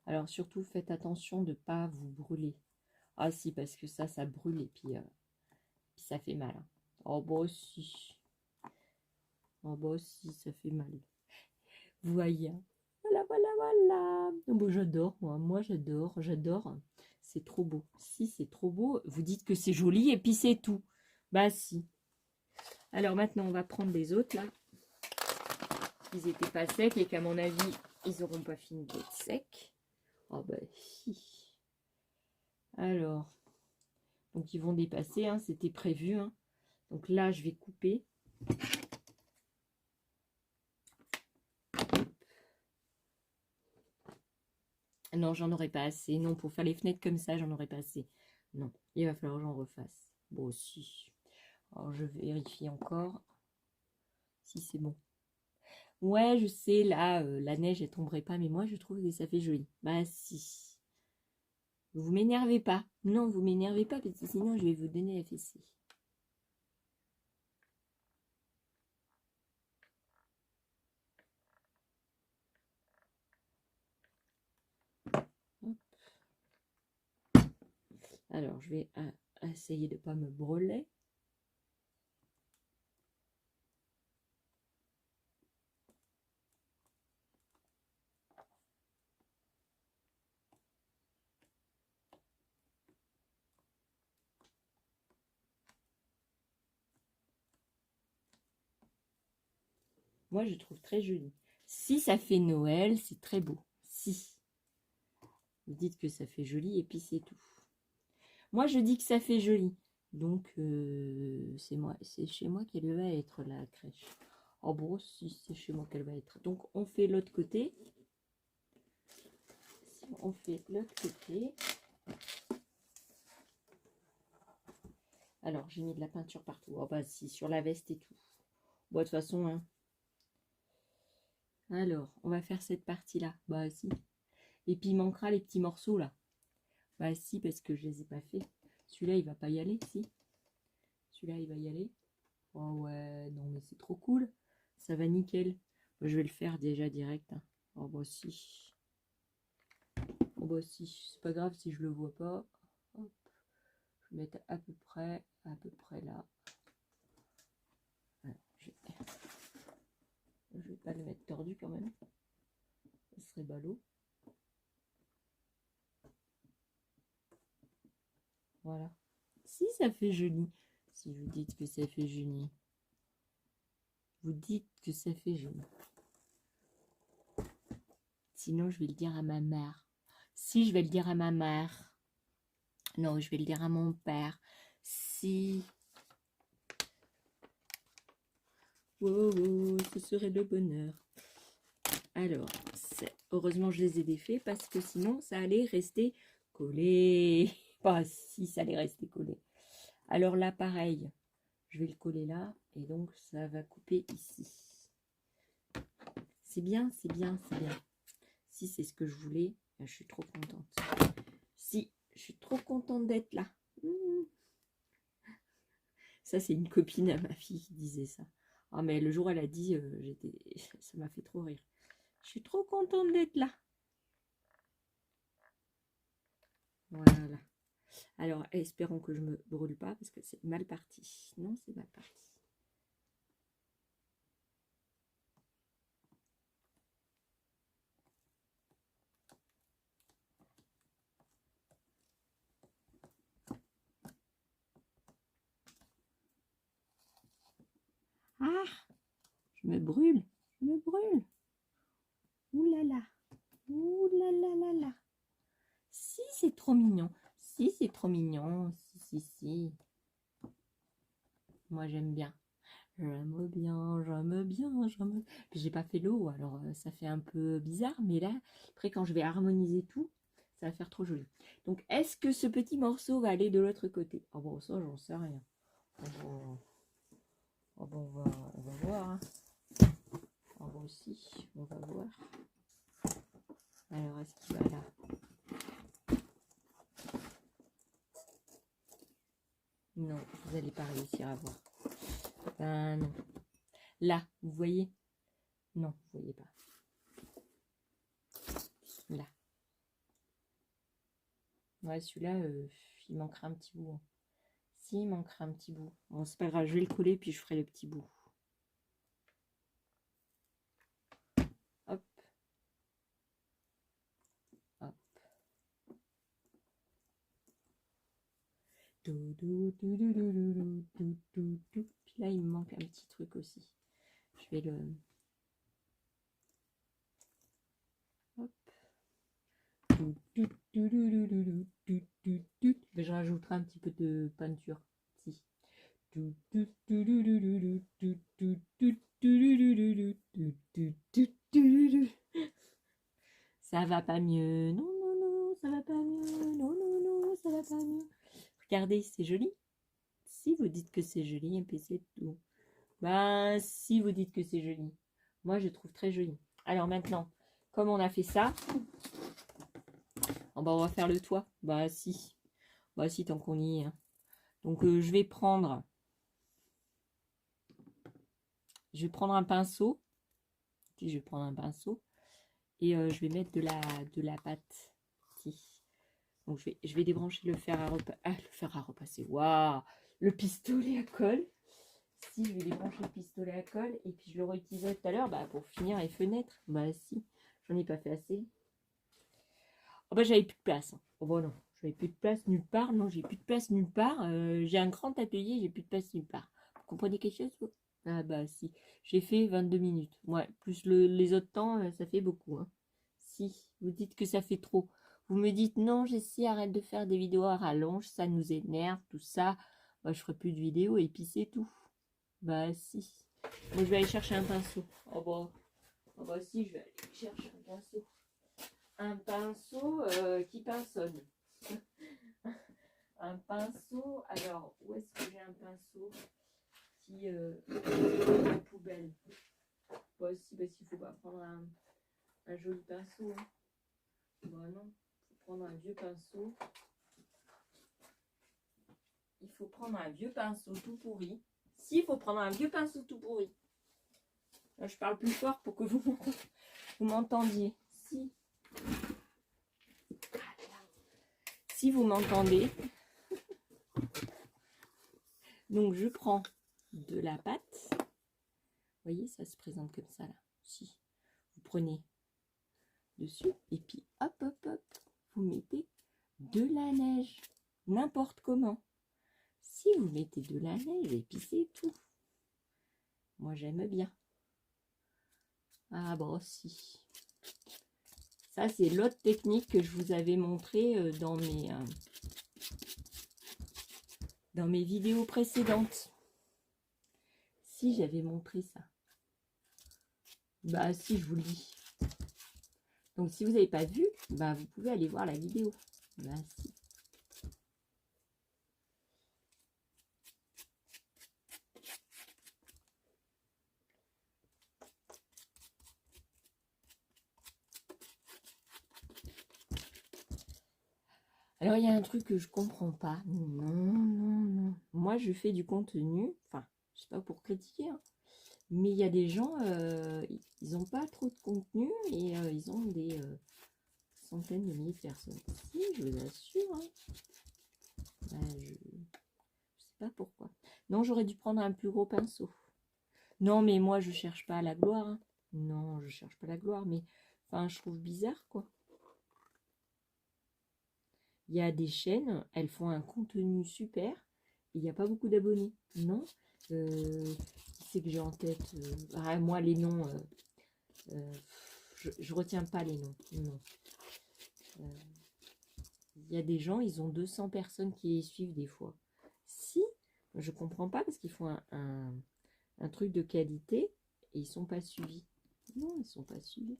Alors, surtout, faites attention de ne pas vous brûler. Ah si, parce que ça brûle et puis ça fait mal. Hein. Oh bah si. Oh bah si, ça fait mal. Vous voyez. Voilà, voilà, voilà. Oh, bah, j'adore, moi j'adore, j'adore. C'est trop beau. Si, c'est trop beau. Vous dites que c'est joli et puis c'est tout. Bah si. Alors maintenant, on va prendre les autres là. Ils n'étaient pas secs et qu'à mon avis, ils n'auront pas fini d'être secs. Oh bah si. Alors, donc ils vont dépasser, hein, c'était prévu. Hein. Donc là, je vais couper. Non, j'en aurais pas assez. Non, pour faire les fenêtres comme ça, j'en aurais pas assez. Non, il va falloir que j'en refasse. Bon, aussi. Alors, je vérifie encore si c'est bon. Ouais, je sais, là, la neige, elle tomberait pas, mais moi, je trouve que ça fait joli. Bah, si. Vous m'énervez pas. Non, vous m'énervez pas, parce que sinon, je vais vous donner la fessée. Hop. Alors, je vais essayer de ne pas me brûler. Moi, je trouve très joli. Si ça fait Noël, c'est très beau. Si. Vous dites que ça fait joli et puis c'est tout. Moi, je dis que ça fait joli. Donc, c'est chez moi qu'elle va être la crèche. Oh bon, si c'est chez moi qu'elle va être. Donc, on fait l'autre côté. Si on fait l'autre côté. Alors, j'ai mis de la peinture partout. Oh bah si, sur la veste et tout. Bon, de toute façon, hein. Alors, on va faire cette partie-là. Bah si. Et puis, il manquera les petits morceaux, là. Bah si, parce que je les ai pas fait. Celui-là, il va pas y aller, si. Celui-là, il va y aller. Oh ouais, non, mais c'est trop cool. Ça va nickel. Moi, je vais le faire déjà direct, hein. Oh bah si. Oh bah si, c'est pas grave si je le vois pas. Hop. Je vais mettre à peu près là. Alors, je vais pas le mettre tordu quand même. Ce serait ballot. Voilà. Si ça fait joli. Si vous dites que ça fait joli. Vous dites que ça fait joli. Sinon, je vais le dire à ma mère. Si, je vais le dire à ma mère. Non, je vais le dire à mon père. Si. Oh, oh, ce serait le bonheur. Alors, heureusement, je les ai défaits parce que sinon, ça allait rester collé. Pas si, ça allait rester collé. Alors là, pareil, je vais le coller là et donc ça va couper ici. C'est bien, c'est bien, c'est bien. Si c'est ce que je voulais, je suis trop contente. Si, je suis trop contente d'être là. Ça, c'est une copine à ma fille qui disait ça. Ah, mais le jour où elle a dit, ça m'a fait trop rire. Je suis trop contente d'être là. Voilà. Alors, espérons que je me brûle pas parce que c'est mal parti. Non, c'est mal parti. Ah, je me brûle, je me brûle. Ouh là là, ouh là là là là. Si, c'est trop mignon. Si, c'est trop mignon. Si, si, si. Moi, j'aime bien. J'aime bien, j'aime bien, j'aime. Puis j'ai pas fait l'eau, alors ça fait un peu bizarre, mais là, après quand je vais harmoniser tout, ça va faire trop joli. Donc, est-ce que ce petit morceau va aller de l'autre côté? Oh bon, ça, j'en sais rien. Oh bon, on va voir. Hein. Oh bon, aussi, on va voir. Alors, est-ce qu'il va là? Non, vous n'allez pas réussir à voir. Ben non. Là, vous voyez? Non, vous voyez pas. Là. Ouais, celui-là, il manquera un petit bout. Hein. Si, il manquera un petit bout. Bon, c'est pas grave, je vais le coller puis je ferai le petit bout. Hop. Hop. Puis là, il me manque un petit truc aussi. Je vais le... Hop. Je rajouterai un petit peu de peinture. Si. Ça va pas mieux. Non, non, non, ça va pas mieux. Non, non, non, ça va pas mieux. Regardez, c'est joli. Si vous dites que c'est joli, et puis c'est tout. Ben, si vous dites que c'est joli. Moi, je trouve très joli. Alors maintenant, comme on a fait ça, oh ben, on va faire le toit. Bah si. Bah si, tant qu'on y est. Hein. Donc, je vais prendre un pinceau. Je vais prendre un pinceau. Et je vais mettre de la pâte. Si. Donc, je vais débrancher le fer à repasser. Waouh! Le pistolet à colle. Si, je vais débrancher le pistolet à colle. Et puis, je le réutiliserai tout à l'heure pour finir les fenêtres. Bah si, j'en ai pas fait assez. Oh bah, j'avais plus de place. Hein. Oh bah non, j'avais plus de place nulle part. Non, j'ai plus de place nulle part. J'ai un grand atelier, j'ai plus de place nulle part. Vous comprenez quelque chose vous? Ah bah si, j'ai fait 22 minutes. Ouais, plus les autres temps, ça fait beaucoup, hein. Si, vous dites que ça fait trop. Vous me dites non, Jessie, arrête de faire des vidéos à rallonge, ça nous énerve, tout ça. Bah, je ferai plus de vidéos et puis c'est tout. Bah si. Moi, je vais aller chercher un pinceau. Oh bah si, je vais aller chercher un pinceau. Un pinceau qui pinçonne. Un pinceau, alors, où est-ce que j'ai un pinceau qui dans la poubelle? Bah si, parce qu'il faut pas prendre un joli pinceau, hein. Bah non, il faut prendre un vieux pinceau. Il faut prendre un vieux pinceau tout pourri. Si, il faut prendre un vieux pinceau tout pourri. Là, je parle plus fort pour que vous m'entendiez. Si vous m'entendez. Donc, je prends de la pâte. Vous voyez, ça se présente comme ça, là. Si, vous prenez dessus. Et puis, hop, hop, hop, vous mettez de la neige. N'importe comment. Si vous mettez de la neige, et puis c'est tout. Moi, j'aime bien. Ah bon, si. Ça, c'est l'autre technique que je vous avais montré dans mes vidéos précédentes. Si, j'avais montré ça. Bah si, je vous le dis. Donc, si vous n'avez pas vu, bah vous pouvez aller voir la vidéo. Bah si. Alors, il y a un truc que je comprends pas. Non, non, non. Moi, je fais du contenu. Enfin, je sais pas pour critiquer, hein, mais il y a des gens, ils n'ont pas trop de contenu et ils ont des centaines de milliers de personnes. Si, je vous assure. Hein. Je sais pas pourquoi. Non, j'aurais dû prendre un plus gros pinceau. Non, mais moi, je cherche pas la gloire. Hein. Non, je cherche pas la gloire, mais enfin, je trouve bizarre, quoi. Il y a des chaînes, elles font un contenu super, et il n'y a pas beaucoup d'abonnés. Non, qui c'est que j'ai en tête moi, les noms, je retiens pas les noms. Non. Il y a des gens, ils ont 200 personnes qui les suivent des fois. Si, je comprends pas parce qu'ils font un truc de qualité et ils sont pas suivis. Non, ils sont pas suivis.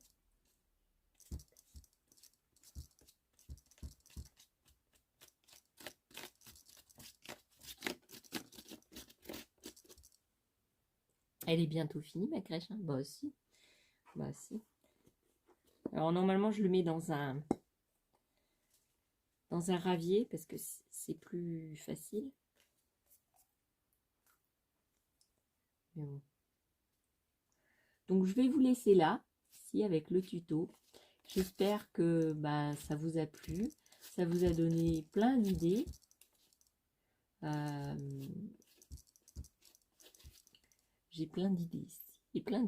Elle est bientôt finie, ma crèche, hein. Bah si. Bah si. Alors normalement, je le mets dans un ravier parce que c'est plus facile. Mais bon. Donc je vais vous laisser là, ici avec le tuto. J'espère que bah, ça vous a plu. Ça vous a donné plein d'idées. J'ai plein d'idées ici. Et plein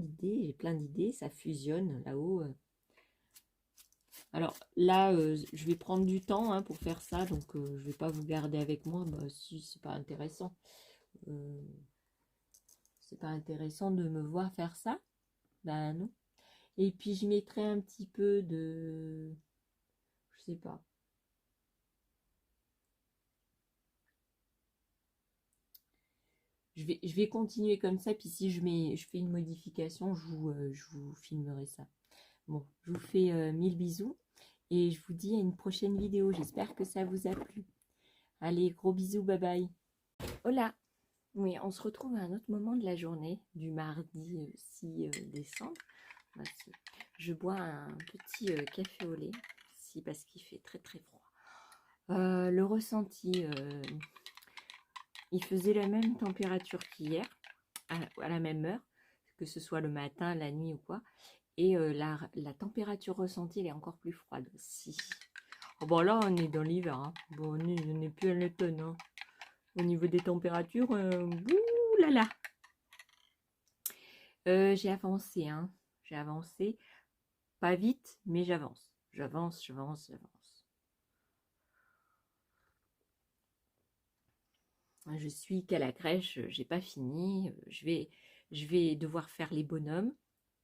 d'idées, ça fusionne là-haut. Alors là, je vais prendre du temps hein, pour faire ça, donc je ne vais pas vous garder avec moi. Bah, si, c'est pas intéressant. C'est pas intéressant de me voir faire ça. Ben non. Et puis je mettrai un petit peu de... Je sais pas. Je vais continuer comme ça, puis si je fais une modification, je vous filmerai ça. Bon, je vous fais 1000 bisous et je vous dis à une prochaine vidéo. J'espère que ça vous a plu. Allez, gros bisous, bye bye. Hola. Oui, on se retrouve à un autre moment de la journée, du mardi 6 décembre. Voici. Je bois un petit café au lait, ici parce qu'il fait très très froid. Le ressenti, il faisait la même température qu'hier, à la même heure, que ce soit le matin, la nuit ou quoi. Et la température ressentie, elle est encore plus froide aussi. Oh, bon, là, on est dans l'hiver. Hein. Bon, on n'est plus à l'automne. Hein. Au niveau des températures, ouh là là. J'ai avancé. Hein. J'ai avancé. Pas vite, mais j'avance. J'avance. Je suis qu'à la crèche, j'ai pas fini. Je vais Je vais devoir faire les bonhommes,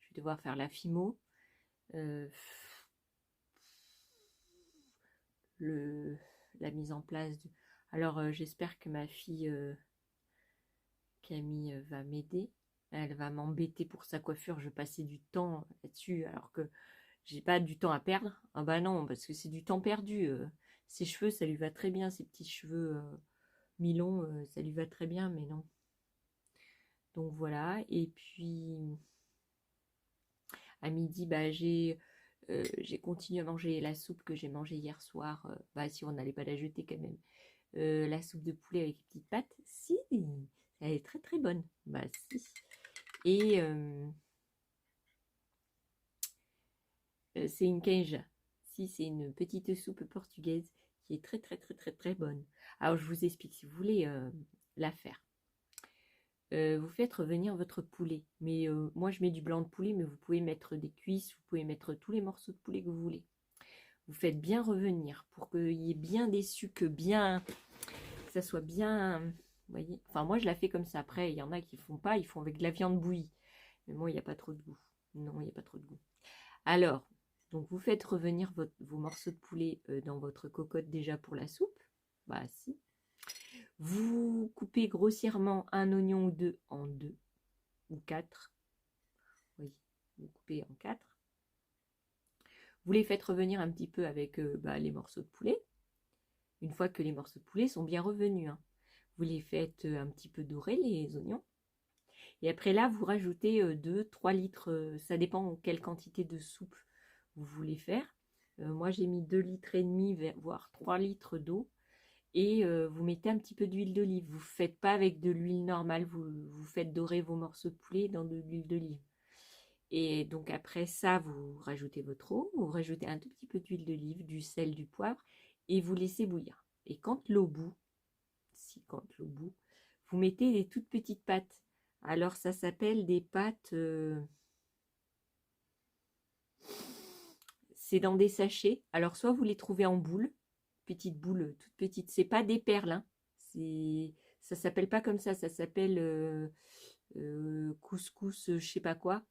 je vais devoir faire la Fimo, euh, la mise en place. Alors j'espère que ma fille Camille va m'aider. Elle va m'embêter pour sa coiffure. Je passais du temps là-dessus alors que j'ai pas du temps à perdre. Ah bah non, parce que c'est du temps perdu. Ses cheveux, ça lui va très bien. Ses petits cheveux mi-longs, ça lui va très bien, mais non. Donc voilà. Et puis à midi, bah j'ai continué à manger la soupe que j'ai mangée hier soir. Bah si on n'allait pas la jeter quand même. La soupe de poulet avec les petites pâtes. Si, elle est très très bonne. Bah si. Et c'est une queijo. Si, c'est une petite soupe portugaise qui est très très très très très bonne. Alors je vous explique si vous voulez la faire. Vous faites revenir votre poulet. Mais moi je mets du blanc de poulet, mais vous pouvez mettre des cuisses, vous pouvez mettre tous les morceaux de poulet que vous voulez. Vous faites bien revenir pour qu'il y ait bien des sucs, bien, que ça soit bien, vous voyez. Enfin moi je la fais comme ça. Après il y en a qui font pas, ils font avec de la viande bouillie. Mais moi il n'y a pas trop de goût. Non, il n'y a pas trop de goût. Alors, donc vous faites revenir vos morceaux de poulet dans votre cocotte déjà pour la soupe. Bah si. Vous coupez grossièrement un oignon ou deux en deux ou quatre. Oui, vous coupez en quatre. Vous les faites revenir un petit peu avec les morceaux de poulet. Une fois que les morceaux de poulet sont bien revenus, hein, vous les faites un petit peu dorer, les oignons. Et après là, vous rajoutez 2-3 litres, ça dépend quelle quantité de soupe vous voulez faire. Moi, j'ai mis 2 litres et demi, voire 3 litres d'eau. Et vous mettez un petit peu d'huile d'olive. Vous ne faites pas avec de l'huile normale, vous faites dorer vos morceaux de poulet dans de l'huile d'olive. Et donc après ça, vous rajoutez votre eau, vous rajoutez un tout petit peu d'huile d'olive, du sel, du poivre, et vous laissez bouillir. Et quand l'eau bout, vous mettez des toutes petites pâtes. Alors ça s'appelle des pâtes, c'est dans des sachets. Alors soit vous les trouvez en boules, petites boules toutes petites, c'est pas des perles, hein. Ça s'appelle pas comme ça s'appelle couscous, je sais pas quoi,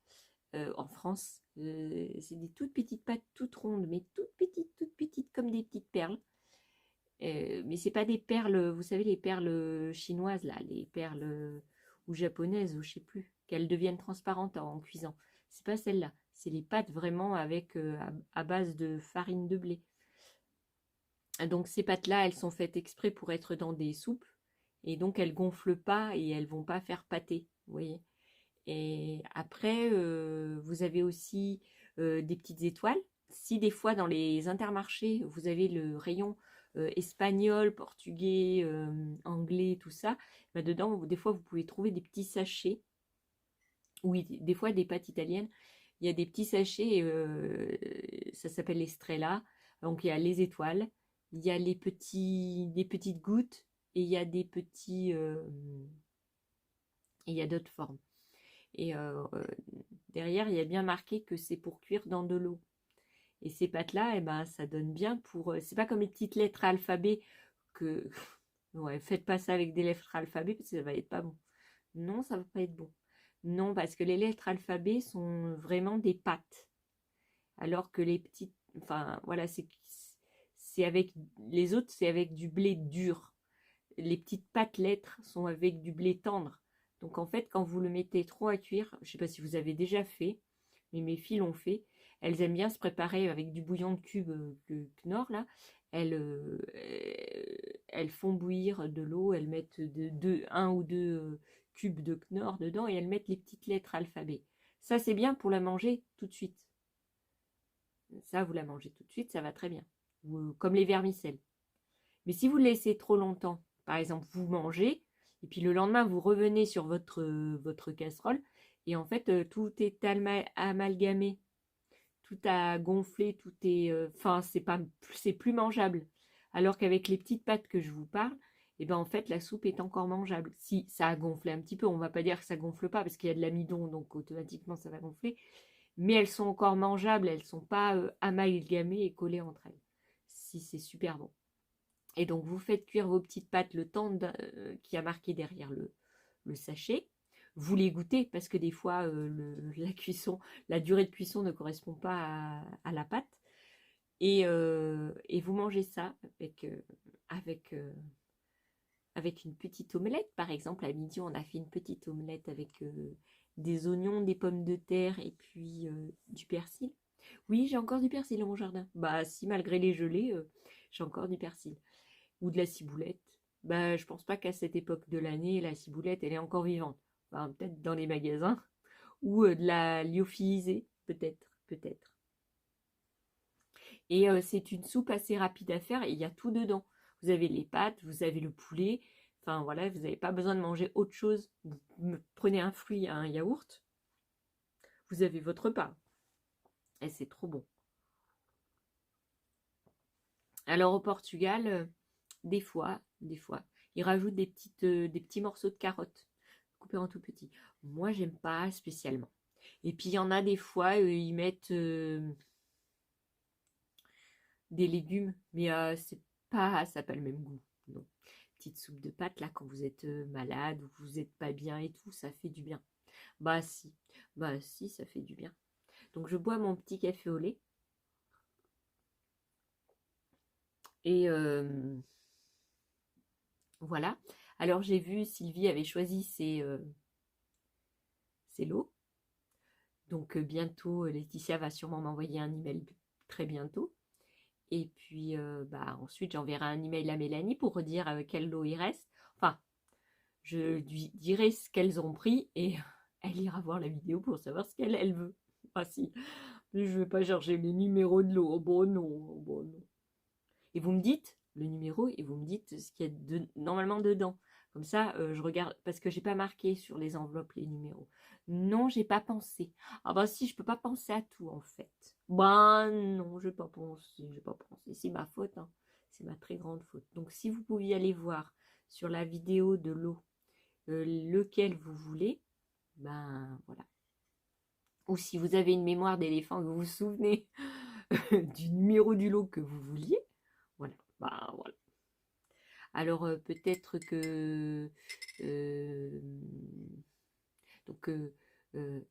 en France. C'est des toutes petites pâtes toutes rondes, mais toutes petites comme des petites perles. Mais c'est pas des perles, vous savez, les perles chinoises, là, les perles ou japonaises, ou je sais plus, qu'elles deviennent transparentes en cuisant. C'est pas celle-là, c'est les pâtes vraiment avec à base de farine de blé. Donc ces pâtes-là, elles sont faites exprès pour être dans des soupes, et donc elles gonflent pas et elles vont pas faire pâter, vous voyez. Et après, vous avez aussi des petites étoiles. Si des fois dans les intermarchés, vous avez le rayon espagnol, portugais, anglais, tout ça, bah dedans, des fois, vous pouvez trouver des petits sachets. Oui, des fois, des pâtes italiennes. Il y a des petits sachets, ça s'appelle les Strella. Donc, il y a les étoiles, il y a des petites gouttes, et il y a des petits... et il y a d'autres formes. Et derrière, il y a bien marqué que c'est pour cuire dans de l'eau. Et ces pâtes-là, eh ben, ça donne bien pour... c'est pas comme les petites lettres alphabet que... Ouais, faites pas ça avec des lettres alphabet parce que ça va être pas bon. Non, ça va pas être bon. Non, parce que les lettres alphabet sont vraiment des pâtes. Alors que les petites... Enfin, voilà, c'est avec... Les autres, c'est avec du blé dur. Les petites pâtes lettres sont avec du blé tendre. Donc en fait, quand vous le mettez trop à cuire, je ne sais pas si vous avez déjà fait, mais mes filles l'ont fait. Elles aiment bien se préparer avec du bouillon de cube Knorr là. Elles font bouillir de l'eau, elles mettent un ou deux cubes de Knorr dedans et elles mettent les petites lettres alphabet. Ça c'est bien pour la manger tout de suite. Ça vous la mangez tout de suite, ça va très bien. Comme les vermicelles. Mais si vous le laissez trop longtemps, par exemple, vous mangez, et puis le lendemain, vous revenez sur votre casserole, et en fait, tout est amalgamé, tout a gonflé, tout est... Enfin, c'est plus mangeable. Alors qu'avec les petites pâtes que je vous parle, et ben en fait, la soupe est encore mangeable. Si ça a gonflé un petit peu, on va pas dire que ça gonfle pas, parce qu'il y a de l'amidon, donc automatiquement, ça va gonfler. Mais elles sont encore mangeables, elles sont pas amalgamées et collées entre elles. Si, c'est super bon. Et donc, vous faites cuire vos petites pâtes le temps qui a marqué derrière le sachet. vous les goûtez parce que des fois la durée de cuisson ne correspond pas à la pâte. Et vous mangez ça avec, euh, avec une petite omelette. Par exemple, à midi, on a fait une petite omelette avec des oignons, des pommes de terre et puis du persil. Oui, j'ai encore du persil dans mon jardin. Bah si, malgré les gelées, j'ai encore du persil. Ou de la ciboulette. Bah je pense pas qu'à cette époque de l'année, la ciboulette, elle est encore vivante. Enfin, peut-être dans les magasins. Ou de la lyophilisée, peut-être, peut-être. Et c'est une soupe assez rapide à faire et il y a tout dedans. Vous avez les pâtes, vous avez le poulet. Enfin voilà, vous n'avez pas besoin de manger autre chose. Vous prenez un fruit, un yaourt, vous avez votre repas. Et c'est trop bon. Alors au Portugal, des fois, ils rajoutent des petits morceaux de carottes coupés en tout petit. Moi, j'aime pas spécialement. Et puis il y en a des fois, ils mettent des légumes, mais ça n'a pas le même goût. Non. Petite soupe de pâtes là quand vous êtes malade ou que vous n'êtes pas bien et tout, ça fait du bien. Bah si, bah si, ça fait du bien. Donc je bois mon petit café au lait et voilà. Alors j'ai vu Sylvie avait choisi ses lots. Donc bientôt, Laetitia va sûrement m'envoyer un email très bientôt. Et puis bah ensuite j'enverrai un email à Mélanie pour redire quel lot il reste. Enfin, je lui dirai ce qu'elles ont pris et elle ira voir la vidéo pour savoir ce qu'elle veut. Ah si, je ne vais pas chercher les numéros de l'eau. Oh bon non, oh bon non. Et vous me dites le numéro et vous me dites ce qu'il y a normalement dedans. Comme ça, je regarde parce que j'ai pas marqué sur les enveloppes les numéros. Non, j'ai pas pensé. Ah bah si, je peux pas penser à tout en fait. Bah non, j'ai pas pensé. C'est ma faute, hein. C'est ma très grande faute. Donc si vous pouviez aller voir sur la vidéo de l'eau lequel vous voulez, ben voilà. Ou si vous avez une mémoire d'éléphant, que vous vous souvenez du numéro du lot que vous vouliez, voilà. Bah voilà. Alors peut-être que euh, donc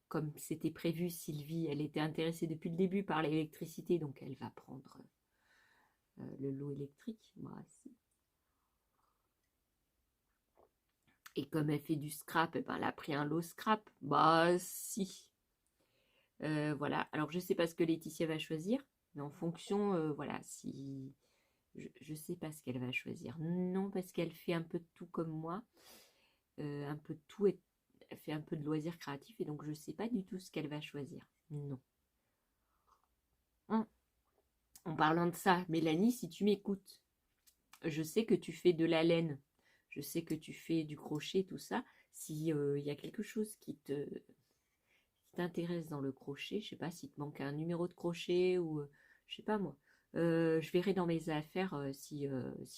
comme c'était prévu, Sylvie, elle était intéressée depuis le début par l'électricité, donc elle va prendre le lot électrique. Moi aussi. Et comme elle fait du scrap, eh ben, elle a pris un lot scrap. Bah si. Voilà. Alors je sais pas ce que Laetitia va choisir, mais en fonction, voilà, si je sais pas ce qu'elle va choisir. Non, parce qu'elle fait un peu de tout comme moi, un peu de tout et elle fait un peu de loisirs créatifs et donc je sais pas du tout ce qu'elle va choisir. Non. Hum. En parlant de ça, Mélanie, si tu m'écoutes, je sais que tu fais de la laine, je sais que tu fais du crochet, tout ça. Si il y a quelque chose qui t'intéresse dans le crochet, je sais pas si te manque un numéro de crochet ou je sais pas moi. Je verrai dans mes affaires si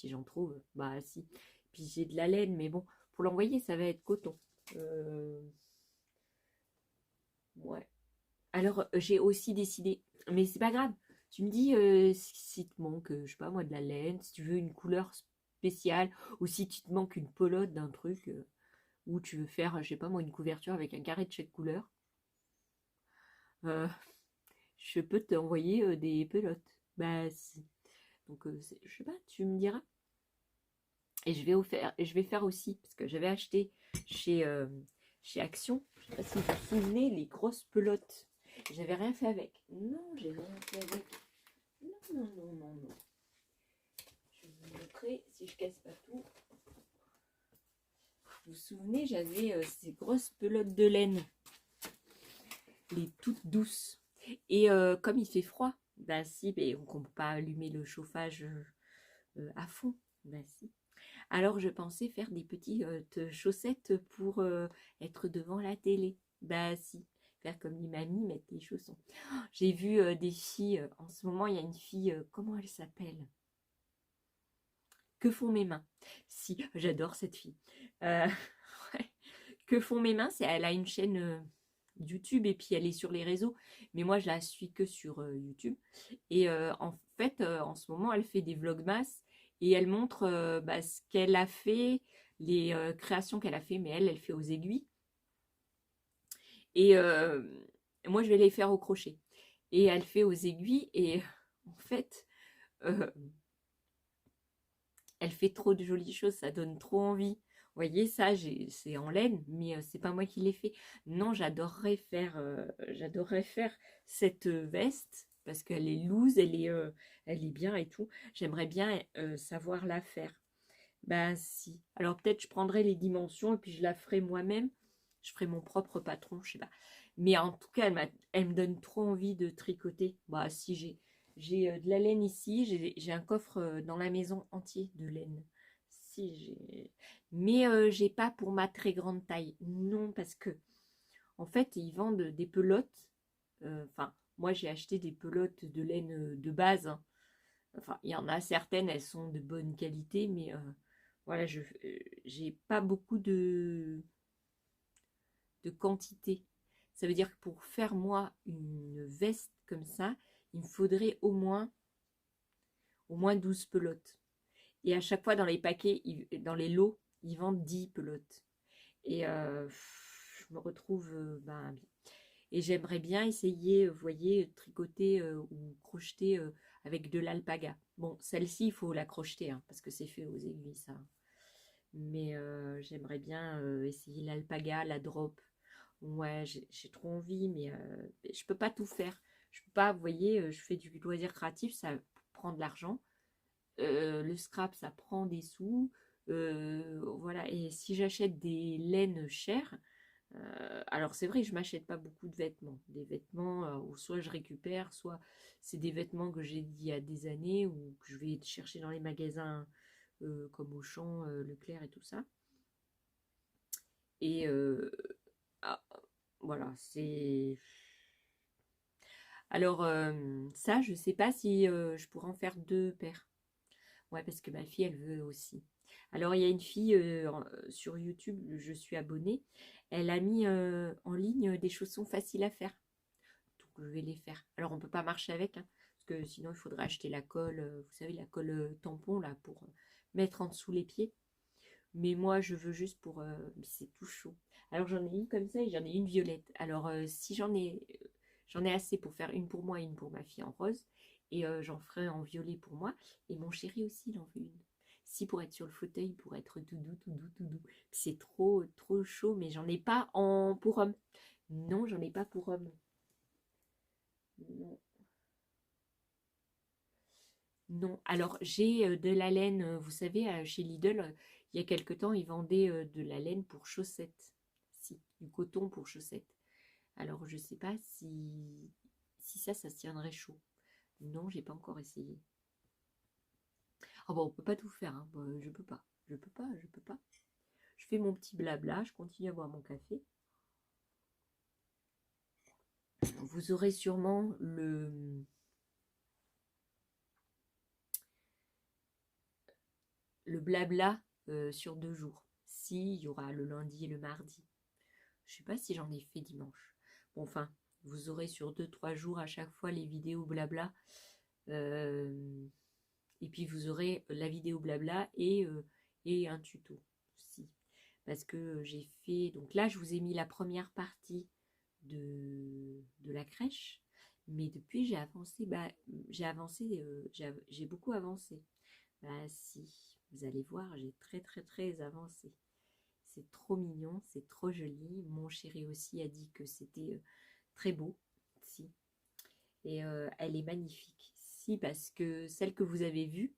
j'en trouve. Bah si. Puis j'ai de la laine, mais bon, pour l'envoyer, ça va être coton. Euh, ouais. Alors j'ai aussi décidé, mais c'est pas grave. Tu me dis si te manque, je sais pas moi, de la laine, si tu veux une couleur spéciale, ou si tu te manque une pelote d'un truc, ou tu veux faire, je sais pas moi, une couverture avec un carré de chaque couleur. Euh, je peux t'envoyer des pelotes. Bah si. Donc je sais pas, tu me diras. Et je vais faire aussi, parce que j'avais acheté chez, chez Action, je sais pas si vous vous souvenez, les grosses pelotes. J'avais rien fait avec. Non, j'ai rien fait avec. Non, non, non, non, non. Je vais vous montrer si je casse pas tout. Vous vous souvenez, j'avais ces grosses pelotes de laine, les toutes douces. Et comme il fait froid, bah si, donc on ne peut pas allumer le chauffage à fond. Bah si. Alors je pensais faire des petites chaussettes pour être devant la télé. Bah si, faire comme les mamies, mettre des chaussons. Oh, j'ai vu des filles, en ce moment il y a une fille, comment elle s'appelle? Que font mes mains? Si, j'adore cette fille. Euh, ouais. Que font mes mains? Elle a une chaîne YouTube et puis elle est sur les réseaux. Mais moi je la suis que sur YouTube. Et en fait, en ce moment, elle fait des vlogmas et elle montre bah, ce qu'elle a fait, les créations qu'elle a fait, mais elle fait aux aiguilles. Et moi, je vais les faire au crochet. Et elle fait aux aiguilles. Et en fait, euh, elle fait trop de jolies choses. Ça donne trop envie. Vous voyez, ça, c'est en laine, mais c'est pas moi qui l'ai fait. Non, j'adorerais faire cette veste parce qu'elle est loose, elle est bien et tout. J'aimerais bien savoir la faire. Ben si. Alors peut-être je prendrai les dimensions et puis je la ferai moi-même. Je ferai mon propre patron, je sais pas. Mais en tout cas, elle me donne trop envie de tricoter. Bah si j'ai de la laine ici, j'ai un coffre dans la maison entier de laine. Si j'ai, mais j'ai pas pour ma très grande taille. Non, parce que en fait ils vendent des pelotes. Enfin, moi j'ai acheté des pelotes de laine de base, hein. Enfin, il y en a certaines, elles sont de bonne qualité, mais voilà, j'ai pas beaucoup de quantité. Ça veut dire que pour faire moi une veste comme ça, il me faudrait au moins 12 pelotes. Et à chaque fois dans les paquets, dans les lots, ils vendent 10 pelotes. Et je me retrouve ben, et j'aimerais bien essayer, vous voyez, tricoter ou crocheter avec de l'alpaga. Bon, celle-ci, il faut la crocheter, hein, parce que c'est fait aux aiguilles, ça. Mais j'aimerais bien essayer l'alpaga, la drop. Ouais, j'ai trop envie, mais je peux pas tout faire. Je peux pas, vous voyez, je fais du loisir créatif, ça prend de l'argent. Le scrap, ça prend des sous. Voilà, et si j'achète des laines chères, alors c'est vrai, je m'achète pas beaucoup de vêtements. Des vêtements où soit je récupère, soit c'est des vêtements que j'ai dit il y a des années ou que je vais chercher dans les magasins comme Auchan, Leclerc et tout ça. Et ah, voilà, c'est... Alors ça, je sais pas si je pourrais en faire deux paires. Ouais, parce que ma fille, elle veut aussi. Alors, il y a une fille sur YouTube, je suis abonnée. Elle a mis en ligne des chaussons faciles à faire. Donc, je vais les faire. Alors, on peut pas marcher avec, hein, parce que sinon, il faudrait acheter la colle, vous savez, la colle tampon, là, pour mettre en dessous les pieds. Mais moi, je veux juste pour... c'est tout chaud. Alors, j'en ai une comme ça et j'en ai une violette. Alors, si j'en ai assez pour faire une pour moi et une pour ma fille en rose. Et j'en ferai en violet pour moi. Et mon chéri aussi, il en veut une. Si pour être sur le fauteuil, pour être tout doux, tout doux, tout doux. C'est trop, trop chaud, mais j'en ai pas pour homme. Non, j'en ai pas pour homme. Non. Non. Alors, j'ai de la laine, vous savez, chez Lidl, il y a quelque temps, ils vendaient de la laine pour chaussettes. Si, du coton pour chaussettes. Alors, je sais pas si ça se tiendrait chaud. Non, j'ai pas encore essayé. Ah bon, on peut pas tout faire, hein. Bon, je peux pas. Je peux pas, je peux pas. Je fais mon petit blabla, je continue à boire mon café. Vous aurez sûrement le blabla sur 2 jours. Si, il y aura le lundi et le mardi. Je sais pas si j'en ai fait dimanche. Bon, enfin, vous aurez sur 2, 3 jours à chaque fois les vidéos blabla. Euh, et puis vous aurez la vidéo blabla et un tuto aussi. Parce que j'ai fait. Donc là, je vous ai mis la première partie de la crèche. Mais depuis, j'ai avancé. Bah, j'ai beaucoup avancé. Bah si, vous allez voir, j'ai très très très avancé. C'est trop mignon, c'est trop joli. Mon chéri aussi a dit que c'était très beau. Si. Et elle est magnifique. Si, parce que celle que vous avez vue,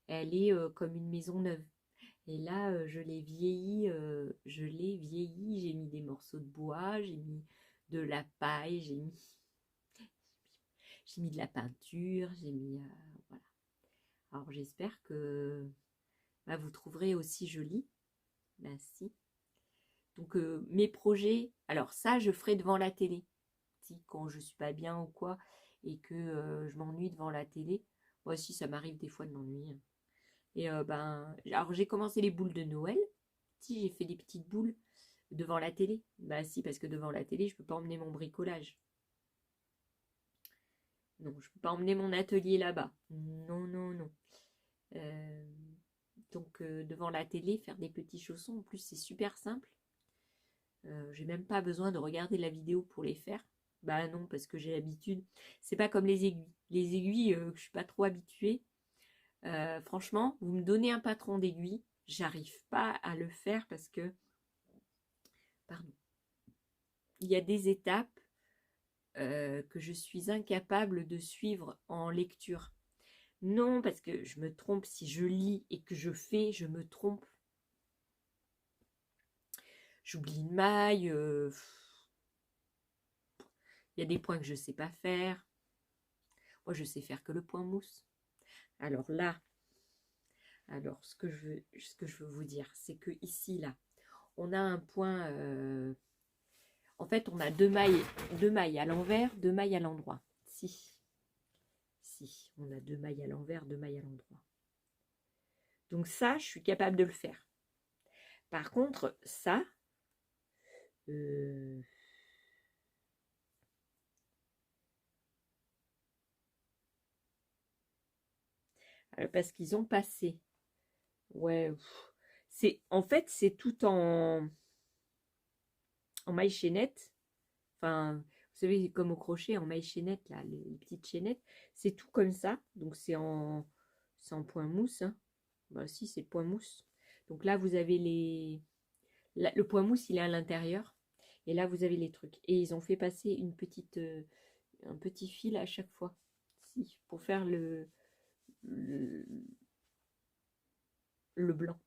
elle est comme une maison neuve. Et là, je l'ai vieilli, j'ai mis des morceaux de bois, j'ai mis de la paille, j'ai mis de la peinture, j'ai mis... voilà. Alors j'espère que bah, vous trouverez aussi joli. Bah si. Donc mes projets, alors ça je ferai devant la télé. Si quand je suis pas bien ou quoi et que je m'ennuie devant la télé. Moi aussi ça m'arrive des fois de m'ennuyer. Et ben alors j'ai commencé les boules de Noël. Si j'ai fait des petites boules devant la télé. Bah si parce que devant la télé je peux pas emmener mon bricolage. Non, je peux pas emmener mon atelier là-bas. Non, non, non. Euh, donc devant la télé, faire des petits chaussons, en plus c'est super simple. J'ai même pas besoin de regarder la vidéo pour les faire. Bah non, parce que j'ai l'habitude. C'est pas comme les aiguilles. Les aiguilles, je suis pas trop habituée. Franchement, vous me donnez un patron d'aiguille, j'arrive pas à le faire parce que, pardon, il y a des étapes que je suis incapable de suivre en lecture. Non, parce que je me trompe si je lis et que je fais, je me trompe. J'oublie une maille. Il y a des points que je sais pas faire. Moi, je sais faire que le point mousse. Alors là, ce que je veux vous dire, c'est que ici, là, on a un point. En fait, on a deux mailles à l'envers, deux mailles à l'endroit. Si, on a deux mailles à l'envers, deux mailles à l'endroit. Donc ça, je suis capable de le faire. Par contre, ça, euh, parce qu'ils ont passé. Ouais, en fait, c'est tout en maille chaînette. Enfin, vous savez, comme au crochet, en maille chaînette, là, les petites chaînettes, c'est tout comme ça. Donc c'est en point mousse. Hein. Bah si, c'est point mousse. Donc là, vous avez le point mousse, il est à l'intérieur. Et là, vous avez les trucs. Et ils ont fait passer un petit fil à chaque fois. Si, pour faire le, le blanc.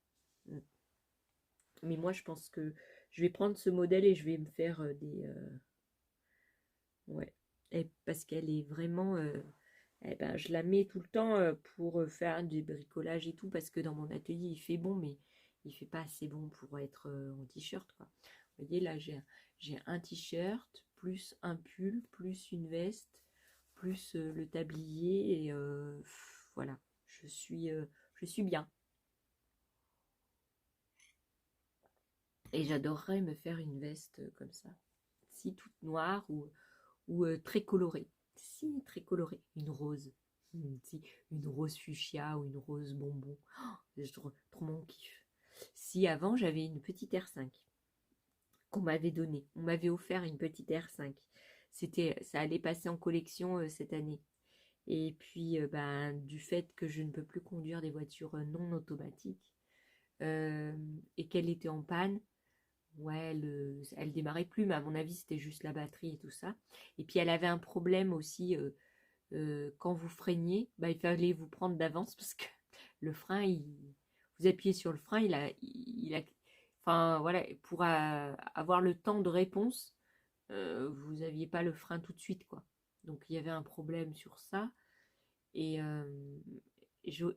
Mais moi, je pense que je vais prendre ce modèle et je vais me faire ouais. Et parce qu'elle est vraiment. Eh ben, je la mets tout le temps pour faire du bricolage et tout. Parce que dans mon atelier, il fait bon, mais il fait pas assez bon pour être en t-shirt, quoi. Vous voyez, là, j'ai un t-shirt, plus un pull, plus une veste, plus le tablier. Et voilà, je suis bien. Et j'adorerais me faire une veste comme ça. Si, toute noire ou très colorée. Si, très colorée. Une rose. Si, une rose fuchsia ou une rose bonbon. Oh, c'est trop mon kiff. Si avant, j'avais une petite R5 qu'on m'avait donnée. On m'avait offert une petite R5. Ça allait passer en collection cette année. Et puis, ben, du fait que je ne peux plus conduire des voitures non automatiques et qu'elle était en panne, ouais, elle démarrait plus, mais à mon avis, c'était juste la batterie et tout ça. Et puis, elle avait un problème aussi, quand vous freiniez, bah, il fallait vous prendre d'avance parce que le frein, vous appuyez sur le frein, enfin, voilà, pour avoir le temps de réponse, vous n'aviez pas le frein tout de suite, quoi. Donc, il y avait un problème sur ça. Et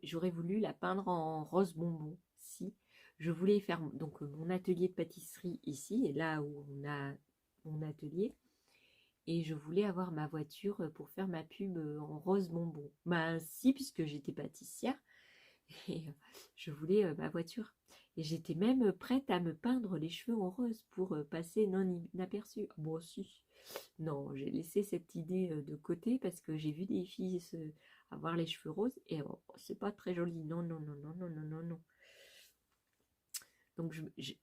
j'aurais voulu la peindre en rose bonbon, si. Je voulais faire donc mon atelier de pâtisserie ici, là où on a mon atelier, et je voulais avoir ma voiture pour faire ma pub en rose bonbon. Ben si, puisque j'étais pâtissière, et je voulais ma voiture. Et j'étais même prête à me peindre les cheveux en rose pour passer non inaperçu. Bon, si. Non, j'ai laissé cette idée de côté parce que j'ai vu des filles avoir les cheveux roses et oh, c'est pas très joli. Non, non, non, non, non, non, non, non. Donc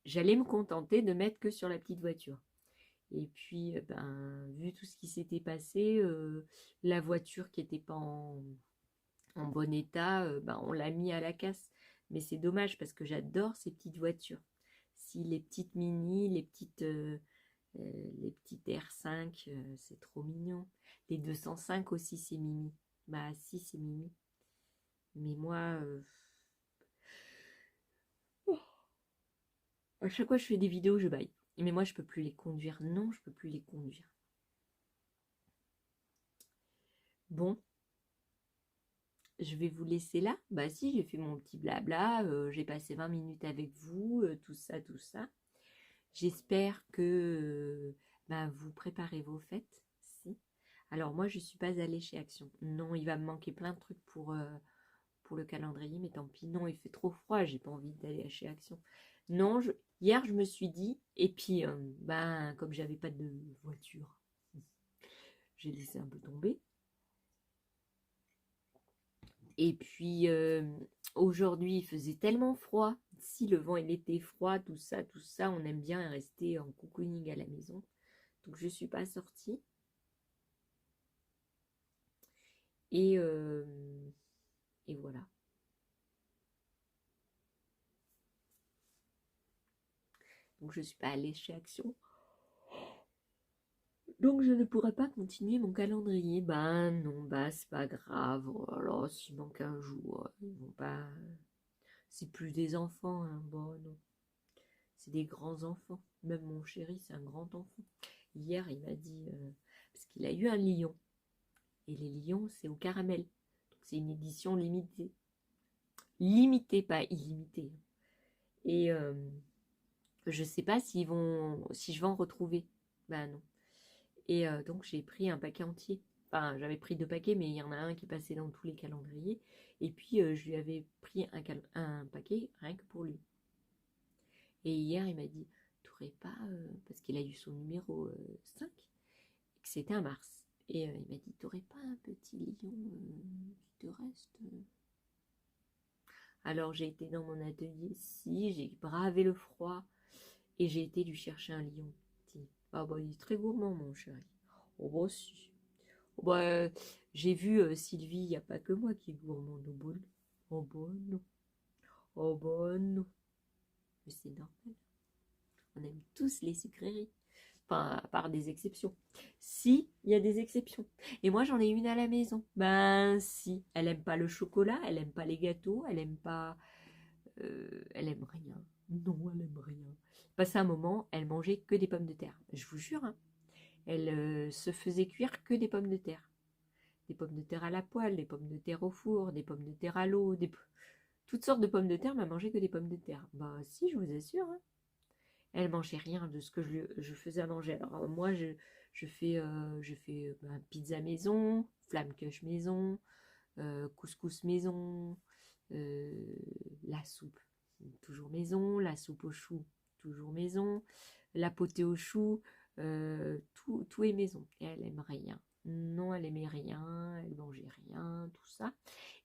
j'allais me contenter de mettre que sur la petite voiture. Et puis, ben, vu tout ce qui s'était passé, la voiture qui n'était pas en bon état, ben, on l'a mis à la casse. Mais c'est dommage parce que j'adore ces petites voitures. Si les petites mini, les petites R5, c'est trop mignon. Les 205 aussi, c'est mimi. Bah si, c'est mimi. Mais moi, à chaque fois que je fais des vidéos, je baille. Mais moi, je peux plus les conduire. Non, je peux plus les conduire. Bon, je vais vous laisser là. Bah si, j'ai fait mon petit blabla. J'ai passé 20 minutes avec vous, tout ça, tout ça. J'espère que bah, vous préparez vos fêtes. Si. Alors moi, je suis pas allée chez Action. Non, il va me manquer plein de trucs pour le calendrier, mais tant pis. Non, il fait trop froid, j'ai pas envie d'aller chez Action. Non, hier, je me suis dit, et puis, ben, comme j'avais pas de voiture, j'ai laissé un peu tomber. Et puis, aujourd'hui, il faisait tellement froid, si le vent il était froid, tout ça, on aime bien rester en cocooning à la maison. Donc je ne suis pas sortie. Et, euh, et voilà. Donc je ne suis pas allée chez Action. Donc je ne pourrais pas continuer mon calendrier. Ben non, bah c'est pas grave. Oh là là, s'il manque un jour, ils vont pas. C'est plus des enfants, hein. Bon non. C'est des grands enfants. Même mon chéri, c'est un grand enfant. Hier, il m'a dit, parce qu'il a eu un lion. Et les lions, c'est au caramel. Donc c'est une édition limitée. Limitée, pas illimitée. Et je sais pas si je vais en retrouver. Ben non. Et donc j'ai pris un paquet entier. Enfin, j'avais pris 2 paquets, mais il y en a un qui passait dans tous les calendriers. Et puis je lui avais pris un paquet rien que pour lui. Et hier, il m'a dit, t'aurais pas, parce qu'il a eu son numéro 5, et que c'était un mars. Et il m'a dit, t'aurais pas un petit lion qui te reste Alors j'ai été dans mon atelier, si, j'ai bravé le froid, et j'ai été lui chercher un lion petit. Ah bah il est très gourmand mon chéri. Oh bah si. Oh bah j'ai vu Sylvie, il n'y a pas que moi qui est gourmand au bol. Oh bah non. Oh bah non. Mais c'est normal. On aime tous les sucreries. Enfin, à part des exceptions. Si, il y a des exceptions. Et moi, j'en ai une à la maison. Ben si, elle aime pas le chocolat, elle aime pas les gâteaux, elle aime pas... elle aime rien. Non, elle aime rien. Passé un moment, elle mangeait que des pommes de terre. Je vous jure, hein. Elle se faisait cuire que des pommes de terre. Des pommes de terre à la poêle, des pommes de terre au four, des pommes de terre à l'eau, toutes sortes de pommes de terre, mais elle mangeait que des pommes de terre. Bah si, je vous assure, hein. Elle mangeait rien de ce que je faisais à manger. Alors moi, je fais pizza maison, flamme cuche maison, couscous maison, euh, la soupe toujours maison, la soupe aux choux toujours maison, la potée aux choux, tout est maison. Et elle aime rien. Non, elle aimait rien, elle mangeait rien, tout ça.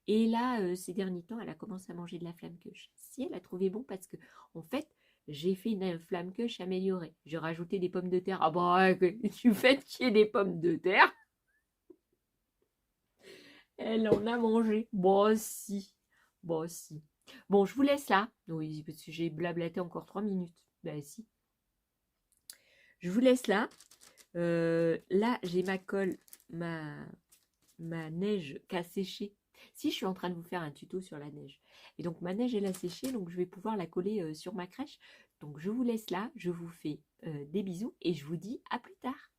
Et là, ces derniers temps, elle a commencé à manger de la flamme cuche. Si, elle a trouvé bon parce que, en fait, j'ai fait une flamme cuche améliorée. J'ai rajouté des pommes de terre. Ah bah, du fait qu'il y ait des pommes de terre, elle en a mangé. Bon, si. Bon, si. Bon, je vous laisse là. Oui, parce que j'ai blablaté encore 3 minutes. Ben si. Je vous laisse là. Là, j'ai ma colle, ma neige qui a séché. Si, je suis en train de vous faire un tuto sur la neige. Et donc, ma neige, elle a séché, donc je vais pouvoir la coller sur ma crèche. Donc, je vous laisse là. Je vous fais des bisous et je vous dis à plus tard.